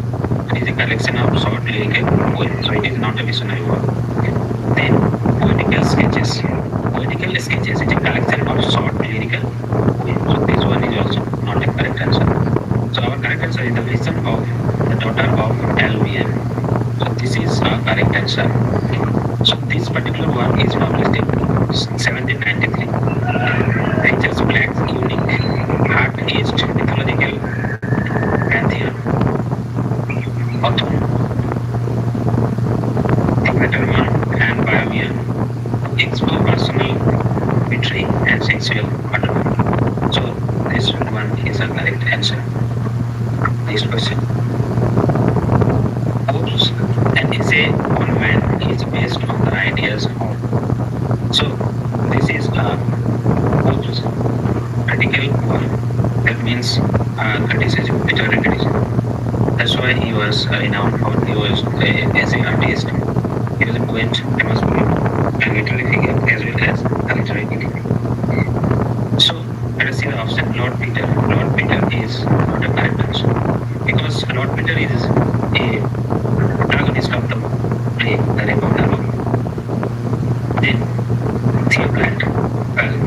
It is a collection of short lyrical poems. So it is not a visionary work. Then Poetical Sketches. Poetical Sketches is a collection of short lyrical poems. So this one is also not a correct answer. So our correct answer is the Vision of the Daughter of Albion. So this is our correct answer. So this particular work is published in 1793. Features Black's unique art-aged mythological pantheon. Autumn, the Matterman and Biamian explore personal betrayal and sexual autonomy. So this one is a correct answer. Next question. Poe's an essay on man is based on the ideas of. So this is a Poe's critical work. That means criticism, literary criticism. That's why he was renowned for. He was as an artist. He was a poet, famous poet, and literary figure as well as a literary critic. So let us see the option. Lord Peter. Lord Peter is not a correct answer because Lord Peter is a protagonist of the play The Rape of the Lock. Then Theobald.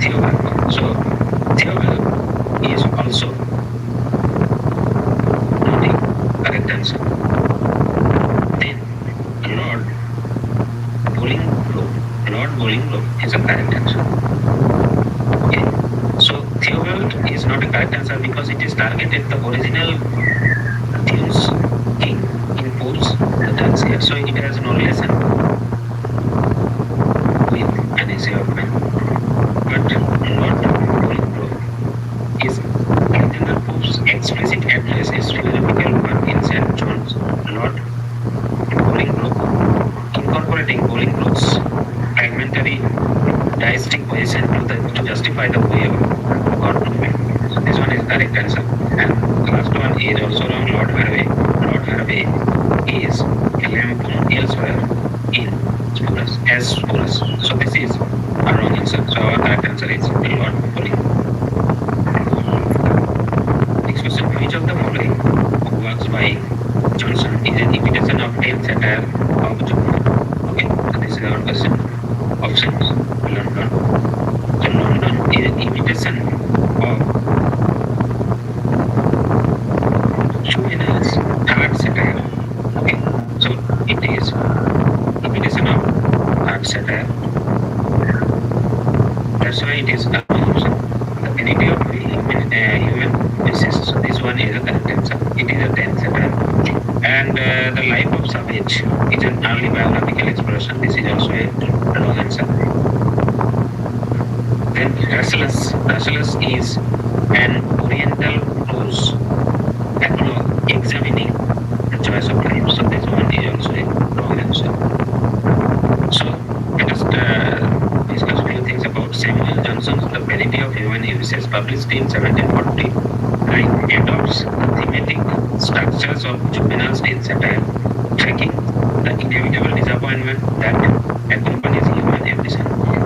Theobald. So Theobald is also not a correct answer. Then Lord Bolingbroke. Lord Bolingbroke is a correct answer. Okay. So Theobald is not a correct answer because it is targeted the original Theos king in Poe's The Dancer. So it has no relation with an essay of man. But Lord Bolingbroke is Alexander Pope's explicit address is philosophical work in St. John's. Lord Bolingbroke, incorporating Bolingbroke's fragmentary deistic position to justify the way of God to man. So this one is correct answer. And the last one is also wrong. Lord Harvey. Lord Harvey is a lampoon elsewhere in Sporus as Sporus. So this is a wrong answer. So our correct answer is Lord Bolingbroke. Next question. Which of the following works by Johnson is an imitation of 10th satire of Juvenal? Okay, so this is our question. Options. London. So London is an imitation of Juvenal's third satire. Okay, so it is imitation of third satire. That's why it is a wrong option. The vanity of human basis. So this one is a correct answer. It is a 10th satire. And the life of Savage is an early biographical exploration. This is also a wrong answer. Then Rasselas. Rasselas is an Oriental prose apologue examining the choice of life. So this one is also a wrong answer. So let us discuss a few things about Samuel Johnson's The Vanity of Human Uses, published in 1749, adopts the thematic structures of Juvenal's 10th satire, tracking the inevitable disappointment that accompanies human ambition.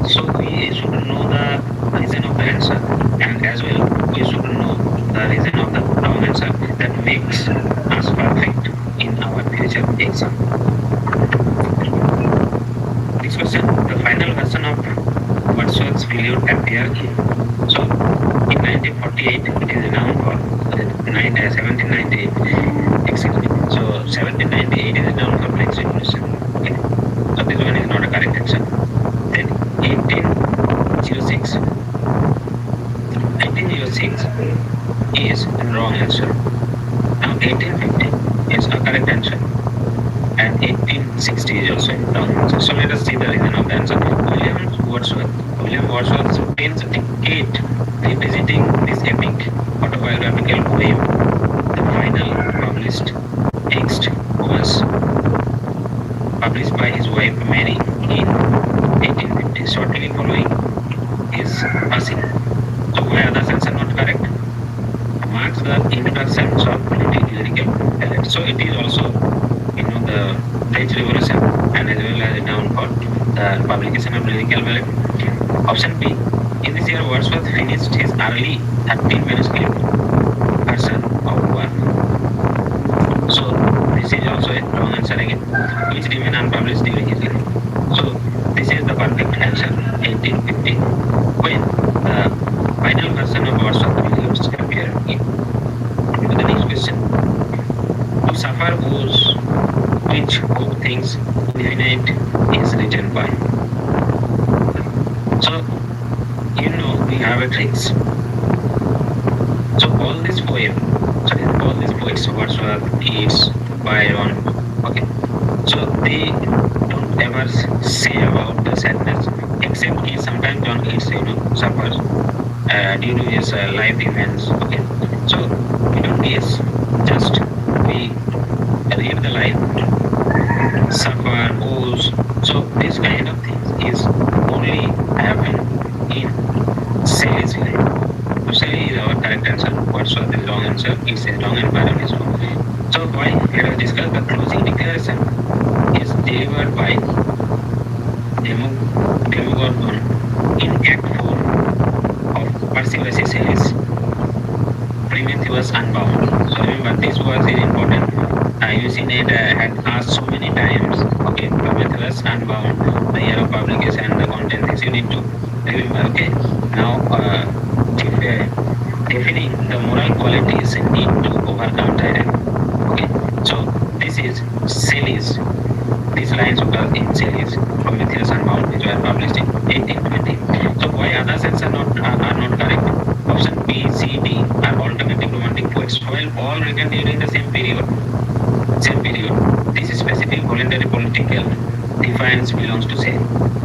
So we should know the reason of the answer, and as well we should know the reason of the wrong answer that makes us perfect in our future exam. Next question. The final version of Wordsworth's Prelude appeared in. So in 1948 it is renowned for 1798. Excuse me. So 1798 is renowned for French Revolution. Okay. So this one is not a correct answer. Then 1806. 1906 is the wrong answer. Now 1850 is a correct answer. And 1860 is also a wrong answer. So let us see the reason of the answer. William Wordsworth spends a decade revisiting this epic autobiographical poem. The final published text was published by his wife Mary in 1850, shortly following his passing. publication of lyrical ballet. Option B. In this year, Wordsworth finished his early 13 manuscript version of work. So this is also a wrong answer again, which remained unpublished during his life. So this is the perfect answer, 1850, when the final version of Wordsworth Williams appeared in. To the next question. To suffer woes which hope things infinite is written by. So we have a tricks. So all these poets, Wordsworth, Yeats, Byron, okay. So they don't ever say about the sadness, except sometimes John Keats, suffers due to his life events. Okay. So we don't guess, just we read the life, suffer, woes. So this kind of things is only happen in Shelley's life. So Shelley is our correct answer. Wordsworth is wrong answer. It's a wrong and Byron is wrong. So why? Let us discuss the closing declaration is delivered by Demogorgon in Act 4 of Percy Shelley's Prometheus Unbound. So remember, this was very important. Eugene had asked so many times. Okay, Prometheus Unbound, the year of publication, the content things you need to remember. Okay, now defining the moral qualities need to overcome tyranny. Okay, so this is Shelley's. These lines occur in Shelley's Prometheus Unbound, which were published in 1820. So why other sets are not correct? Option B, C, D are alternative romantic poets. While all written during the same period, this specific voluntary political defiance belongs to Shelley.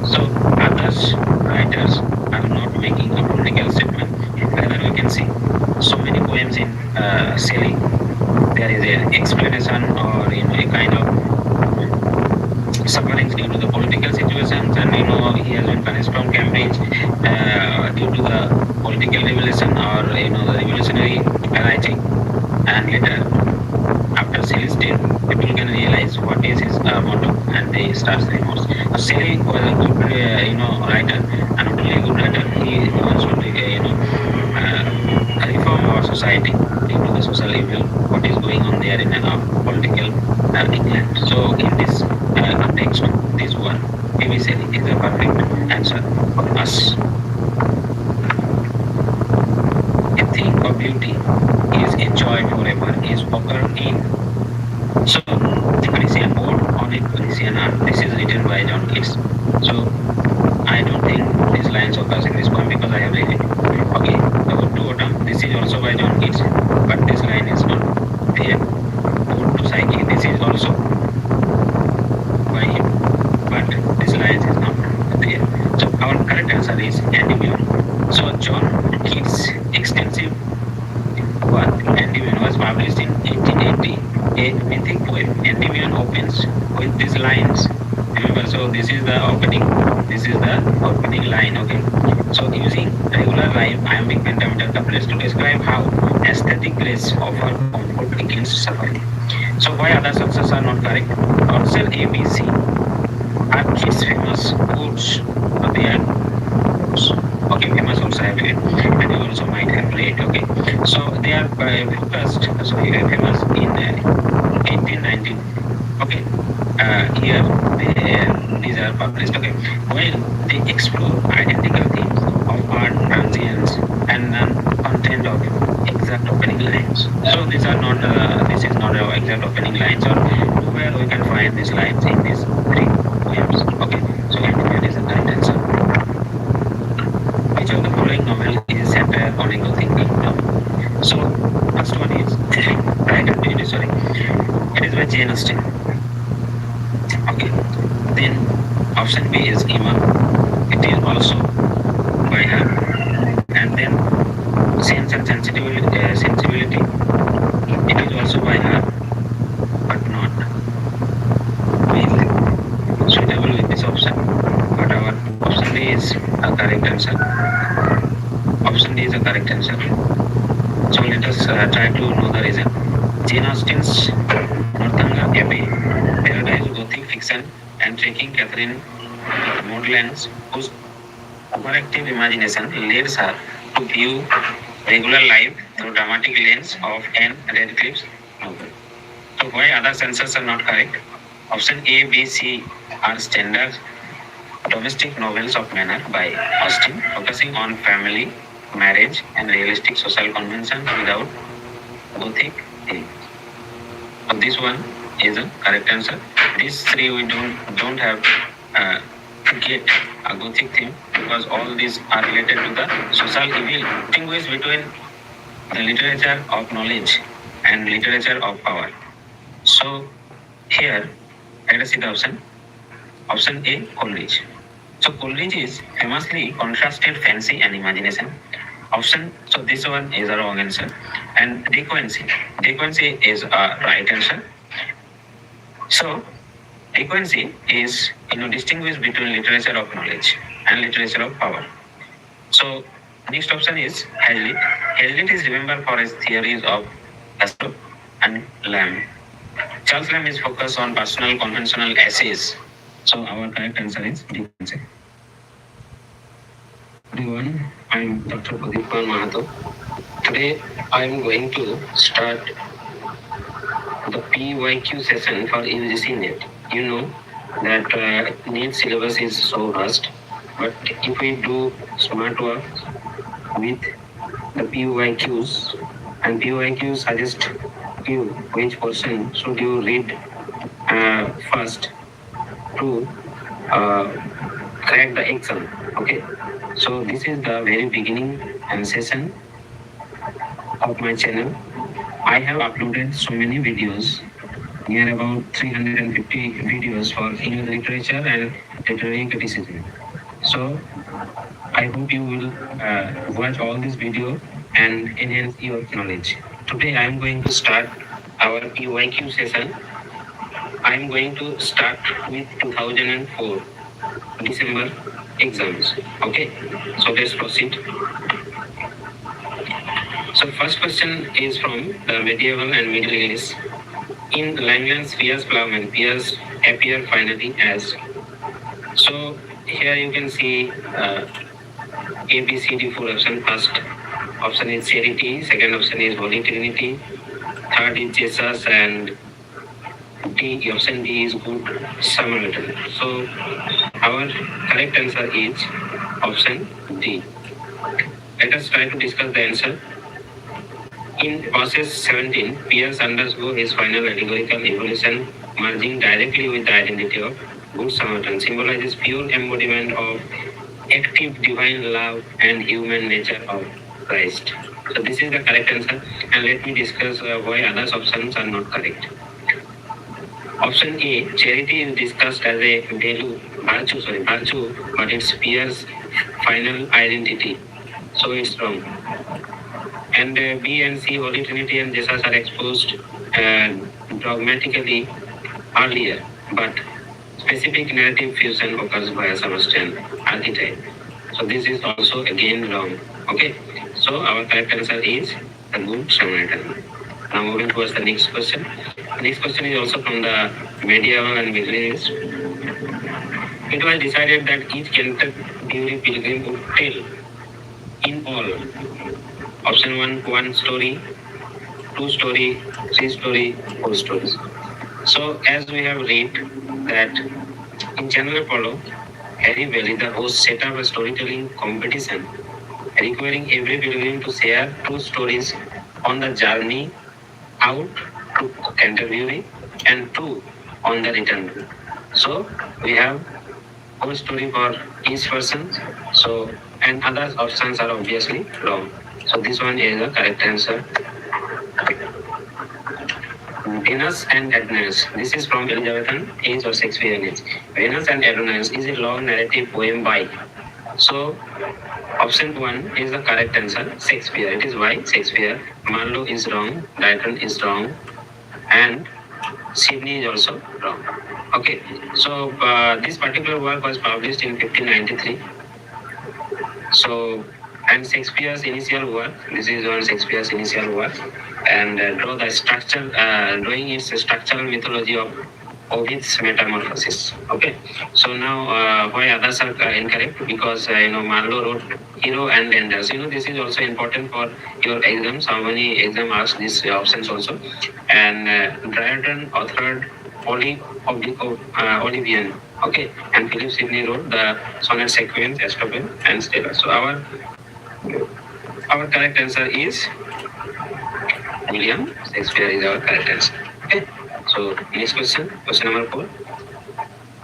So others writers are not making a political statement. Rather, we can see so many poems in Shelley. There is an explanation or a kind of sufferings due to the political situations, and he has been punished from Cambridge due to the political revolution or the revolutionary writing, and later after Shelley's death, people can realize what is his motto, and they start remorse. So Shelley was a good writer, and not only a good writer, he also reform our society due to the social evil what is going on there in political England. So in this context, this one, maybe Shelley is a perfect answer for us. A thing of beauty is enjoyed forever, is occurred in. So the Parisian Ode on a Parisian art. This is written by John Keats. So I don't think these lines occurs in this poem because I have read it. Okay, the Ode to Autumn. This is also by John Keats, but this line is not there. Ode to Psyche. This is also by him, but this line is not there. So our correct answer is Endymion. So John Keats' extensive work Endymion was published in 1880. A mythic poem. Endymion opens with these lines. Remember, so this is the opening. This is the opening line. Okay. So using regular rhyme, iambic pentameter couplets to describe how aesthetic grace offer comfort against suffering. So why other sources are not correct? Option A, B, C are Keats' famous quotes. They are quotes. Okay, famous also I have read, and you also might have read. Okay, so they are focused. So famous in 1819. Okay, here these are published. Okay, while they explore identical themes of art, transience, and content of exact opening lines. So these are not. This is not our exact opening lines, or where we can find these lines in these three poems. Okay, so that is the correct answer. Which of the following novel is satire on ego thinking? So first one is Pride and Prejudice. Sorry, it is by Jane Austen. Okay, then option B is Emma. It is also by her, and then Sense and Sensibility. It is also by her, but not really suitable with this option. But our option D is a correct answer. Option D is a correct answer. So let us try to know the reason. Jane Austen's Northanger Abbey, paradise Gothic fiction, and Taking Catherine Maudlins, whose overactive imagination leads her to view regular life through dramatic lens of Anne Radcliffe's novel. So why other answers are not correct? Option A, B, C are standard domestic novels of manner by Austen, focusing on family, marriage, and realistic social conventions without gothic themes. So this one is a correct answer. These three we don't have to get a gothic theme because all these are related to the social evil. Distinguish between the literature of knowledge and literature of power. So here, let us see the option. Option A, Coleridge. So Coleridge is famously contrasted fancy and imagination. Option, so this one is a wrong answer. And De Quincey. De Quincey is a right answer. So De Quincey is distinguish between literature of knowledge and literature of power. So next option is Hazlitt. Hazlitt is remembered for his theories of Castro and Lamb. Charles Lamb is focused on personal conventional essays. So our correct answer is D. Quincey. Everyone, I'm Dr. Pradipman Mahato. Today I'm going to start the PYQ session for UGC NET. You know that NET syllabus is so vast, but if we do smart work with the PYQs, and PYQs suggest you which portion should you read first to crack the exam. Okay, so this is the very beginning and session of my channel. I have uploaded so many videos, near about 350 videos for English literature and literary criticism. So I hope you will watch all this video and enhance your knowledge. Today I am going to start our PYQ session. I am going to start with 2004 December exams. Okay, so let's proceed. So first question is from the medieval and Middle English. In Langland's Piers Plowman, Piers appear finally as. So here you can see A, B, C, D, 4 option. First option is charity, second option is Holy Trinity, third is Jesus, and D, option D is Good Samaritan. So our correct answer is option D. Let us try to discuss the answer. In process 17, Piers undergoes his final allegorical evolution, merging directly with the identity of Good Samaritan, symbolizes pure embodiment of active divine love and human nature of Christ. So this is the correct answer, and let me discuss why other options are not correct. Option A, charity is discussed as a virtue, but it's Piers' final identity, so it's wrong. And B and C, Holy Trinity and Jesus are exposed dogmatically earlier, but specific narrative fusion occurs via Sebastian archetype. So this is also again wrong. Okay, so our correct answer is the Good Samaritan. Now moving towards the next question. The next question is also from the medieval and Middle Ages. It was decided that each Canterbury pilgrim would tell in all. Option 1, 1 story, 2 story, 3 story, 4 stories. So as we have read that in Channel Apollo, Harry Bailey, the host, set up a storytelling competition requiring every pilgrim to share 2 stories on the journey out to Canterbury and 2 on the return. So we have 4 story for each person. So and other options are obviously wrong. So this one is the correct answer. Venus and Adonis. This is from Elizabethan age or Shakespearean age. Venus and Adonis is a long narrative poem by. So option 1 is the correct answer, Shakespeare. It is by Shakespeare. Marlowe is wrong, Dighton is wrong, and Sydney is also wrong. Okay, so this particular work was published in 1593. So, and Shakespeare's initial work, this is on Shakespeare's initial work, and drawing its structural mythology of Ovid's metamorphosis. Okay, so now why others are incorrect? Because Marlowe wrote hero and lenders. This is also important for your exams. How many exam ask these options also? And Dryden authored Olivian. Okay, and Philip Sidney wrote the sonnet sequence, Estoppel, and Stella. So our correct answer is William Shakespeare is our correct answer. Okay. So next question number 4.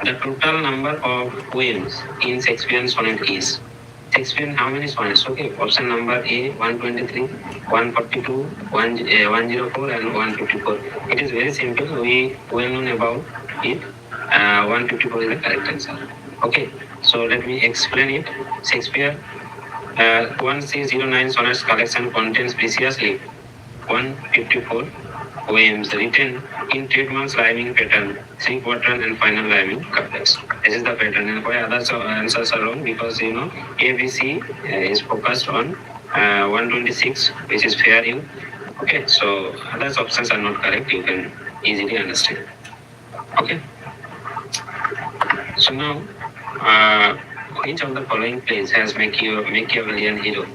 The total number of poems in Shakespearean sonnet is Shakespeare how many sonnets? Okay, option number A 123, 142, 104 and 154. It is very simple. We well known about it. 154 is the correct answer. Okay, so let me explain it. Shakespeare 1309 sonnets collection contains preciously 154 poems written in trademark rhyming pattern, three-quatrain and final rhyming couplets. This is the pattern, and why other answers are wrong? Because ABC is focused on 126, which is fair use. Okay, so other options are not correct. You can easily understand. Okay. So now, which of the following plays has Machiavellian hero?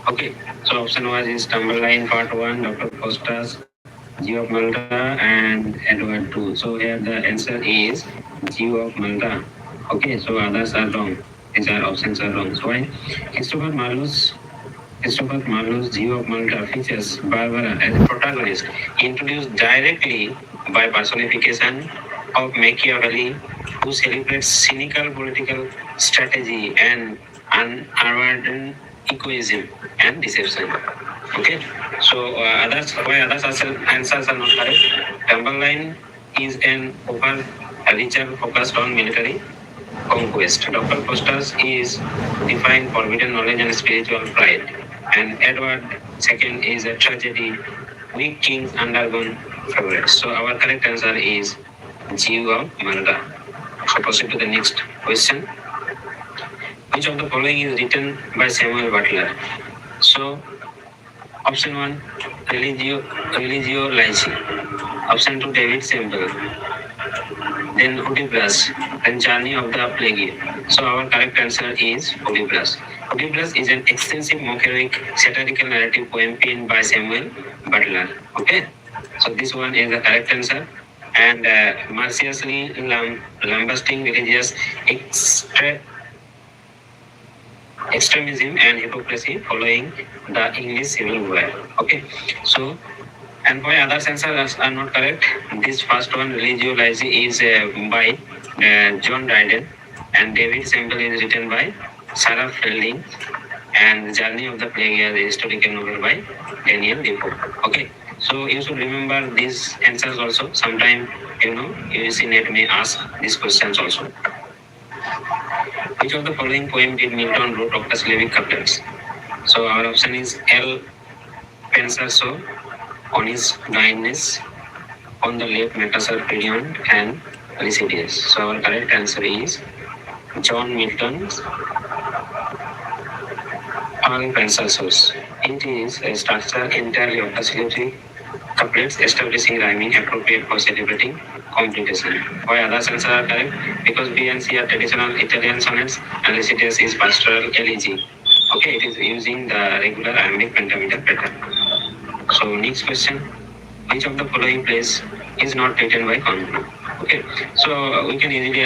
Okay, so option 1 is Tamburlaine Part 1, Dr. Faustus, Jew of Malta, and Edward II. So here the answer is Jew of Malta. Okay, so others are wrong. These are options are wrong. So why? Christopher Marlowe's Jew of Malta features Barbara as a protagonist, introduced directly by personification of Machiavelli, who celebrates cynical political strategy and unwarranted egoism and deception. Okay, so others answers are not correct. Tamburlaine is an overreacher focused on military conquest. Dr. Faustus is defined forbidden knowledge and spiritual pride. And Edward II is a tragedy, weak kings undergone favorites. So our correct answer is Jew of Malta. So proceed to the next question. Which of the following is written by Samuel Butler? So option 1, Religio Laici. Option 2, David Semple. Then Oedipus, then Journey of the Plague. So our correct answer is Oedipus. Oedipus is an extensive mockery satirical narrative poem penned by Samuel Butler. Okay, so this one is the correct answer. And mercilessly lambasting religious extremism and hypocrisy following the English Civil War. Okay, so and why other answers are not correct? This first one, Religio Laici, is by John Dryden, and David Semple is written by Sarah Fielding, and Journey of the Plague is a historical novel by Daniel Defoe. Okay, so you should remember these answers also. Sometime UCNet may ask these questions also. Which of the following poem did Milton wrote octasyllabic couplets? So our option is L. Pensaso, on his blindness, on the left Metaser period, and Lycidius. So our correct answer is John Milton's All Pensasos. It is a structure entirely of the syllabic couplets establishing rhyming appropriate for celebrating completion. Why other answers are correct? Because B and C are traditional Italian sonnets and Lycidius is pastoral elegy. Okay, it is using the regular iambic pentameter pattern. So next question, which of the following plays is not written by Congreve? Okay, so we can easily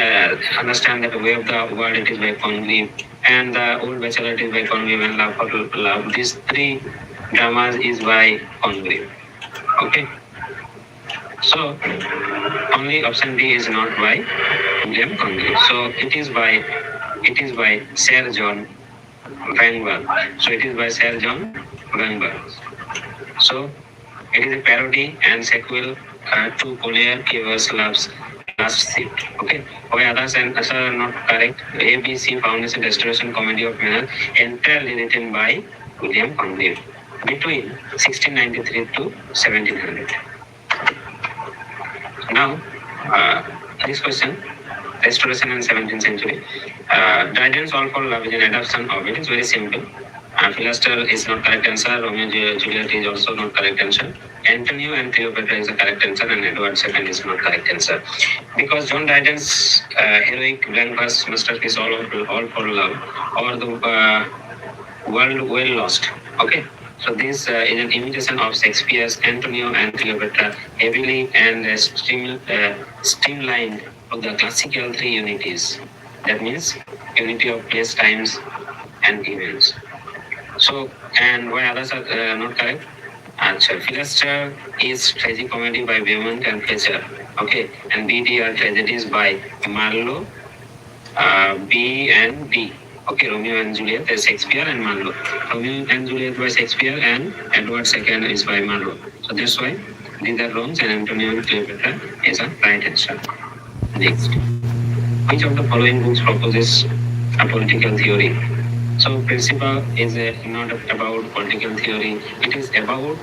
understand that Way of the World it is by Congreve, and the Old Bachelor it is by Congreve, and Love for Love. These three dramas is by Congreve. Okay, so only option B is not by William Congreve. So it is by Sir John Vanguard. So it is by Sir John Vanguard. So it is a parody and sequel to Collier Cleaver's Love's Last Ship. Okay. Why others answers are not correct? ABC Foundation Restoration Comedy of Manners entirely written by William Congreve between 1693 to 1700. Now, this question, Restoration in 17th century. Dryden's All for Love is an adaptation of it. It's very simple. Philoster is not correct answer. Romeo and Juliet is also not correct answer. Antonio and Cleopatra is the correct answer, and Edward II is not correct answer. Because John Dryden's heroic blank verse masterpiece All for Love or the World Well Lost. Okay. So this is an imitation of Shakespeare's Antonio and Cleopatra, heavily and streamlined of the classical three unities. That means unity of place, times, and events. So, and why others are not correct? Answer. Philoster is tragicomedy by Beaumont and Fletcher. Okay, and BD are tragedies by Marlowe, B and D. Okay, Romeo and Juliet is Shakespeare and Marlowe. Romeo and Juliet by Shakespeare and Edward II is by Marlowe. So that's why these are wrongs and Antonio and Cleopatra is a right answer. Next. Which of the following books proposes a political theory? So principle is not about political theory. It is about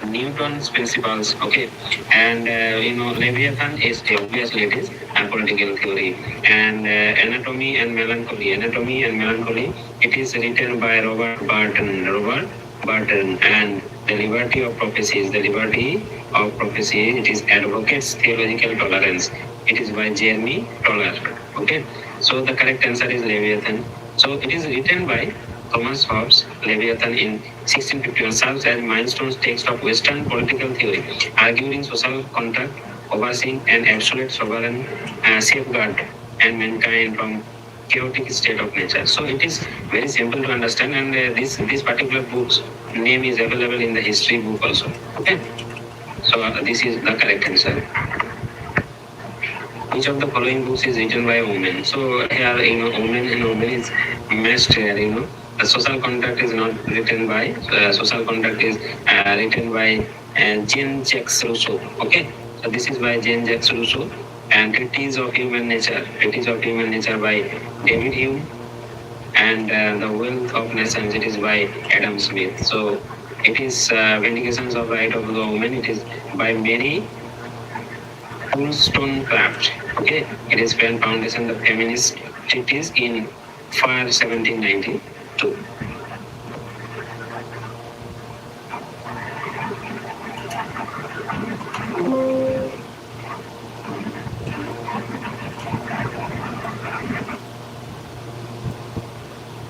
Newton's principles. Okay, and Leviathan is obviously it is a political theory. And Anatomy and Melancholy. Anatomy and Melancholy. It is written by Robert Burton. Robert Burton and the Liberty of Prophecies. The Liberty of Prophecy. It is Advocates Theological Tolerance. It is by Jeremy Toller. Okay, so the correct answer is Leviathan. So it is written by Thomas Hobbes. Leviathan in 1651 serves as milestone text of Western political theory, arguing social contract, overseeing an absolute sovereign safeguard and mankind from chaotic state of nature. So it is very simple to understand, and this particular book's name is available in the history book also. Okay, so this is the correct answer. Which of the following books is written by women? So here, women and women is matched here, The social contract is not written by, social contract is written by Jean-Jacques Rousseau. Okay, so this is by Jean-Jacques Rousseau. And Treatise of Human Nature, Treatise of Human Nature by David Hume. And The Wealth of Nations, it is by Adam Smith. So it is Vindications of Right of the Woman, it is by Mary Wollstonecraft. Okay, it is foundation the feminist treatise in 1792.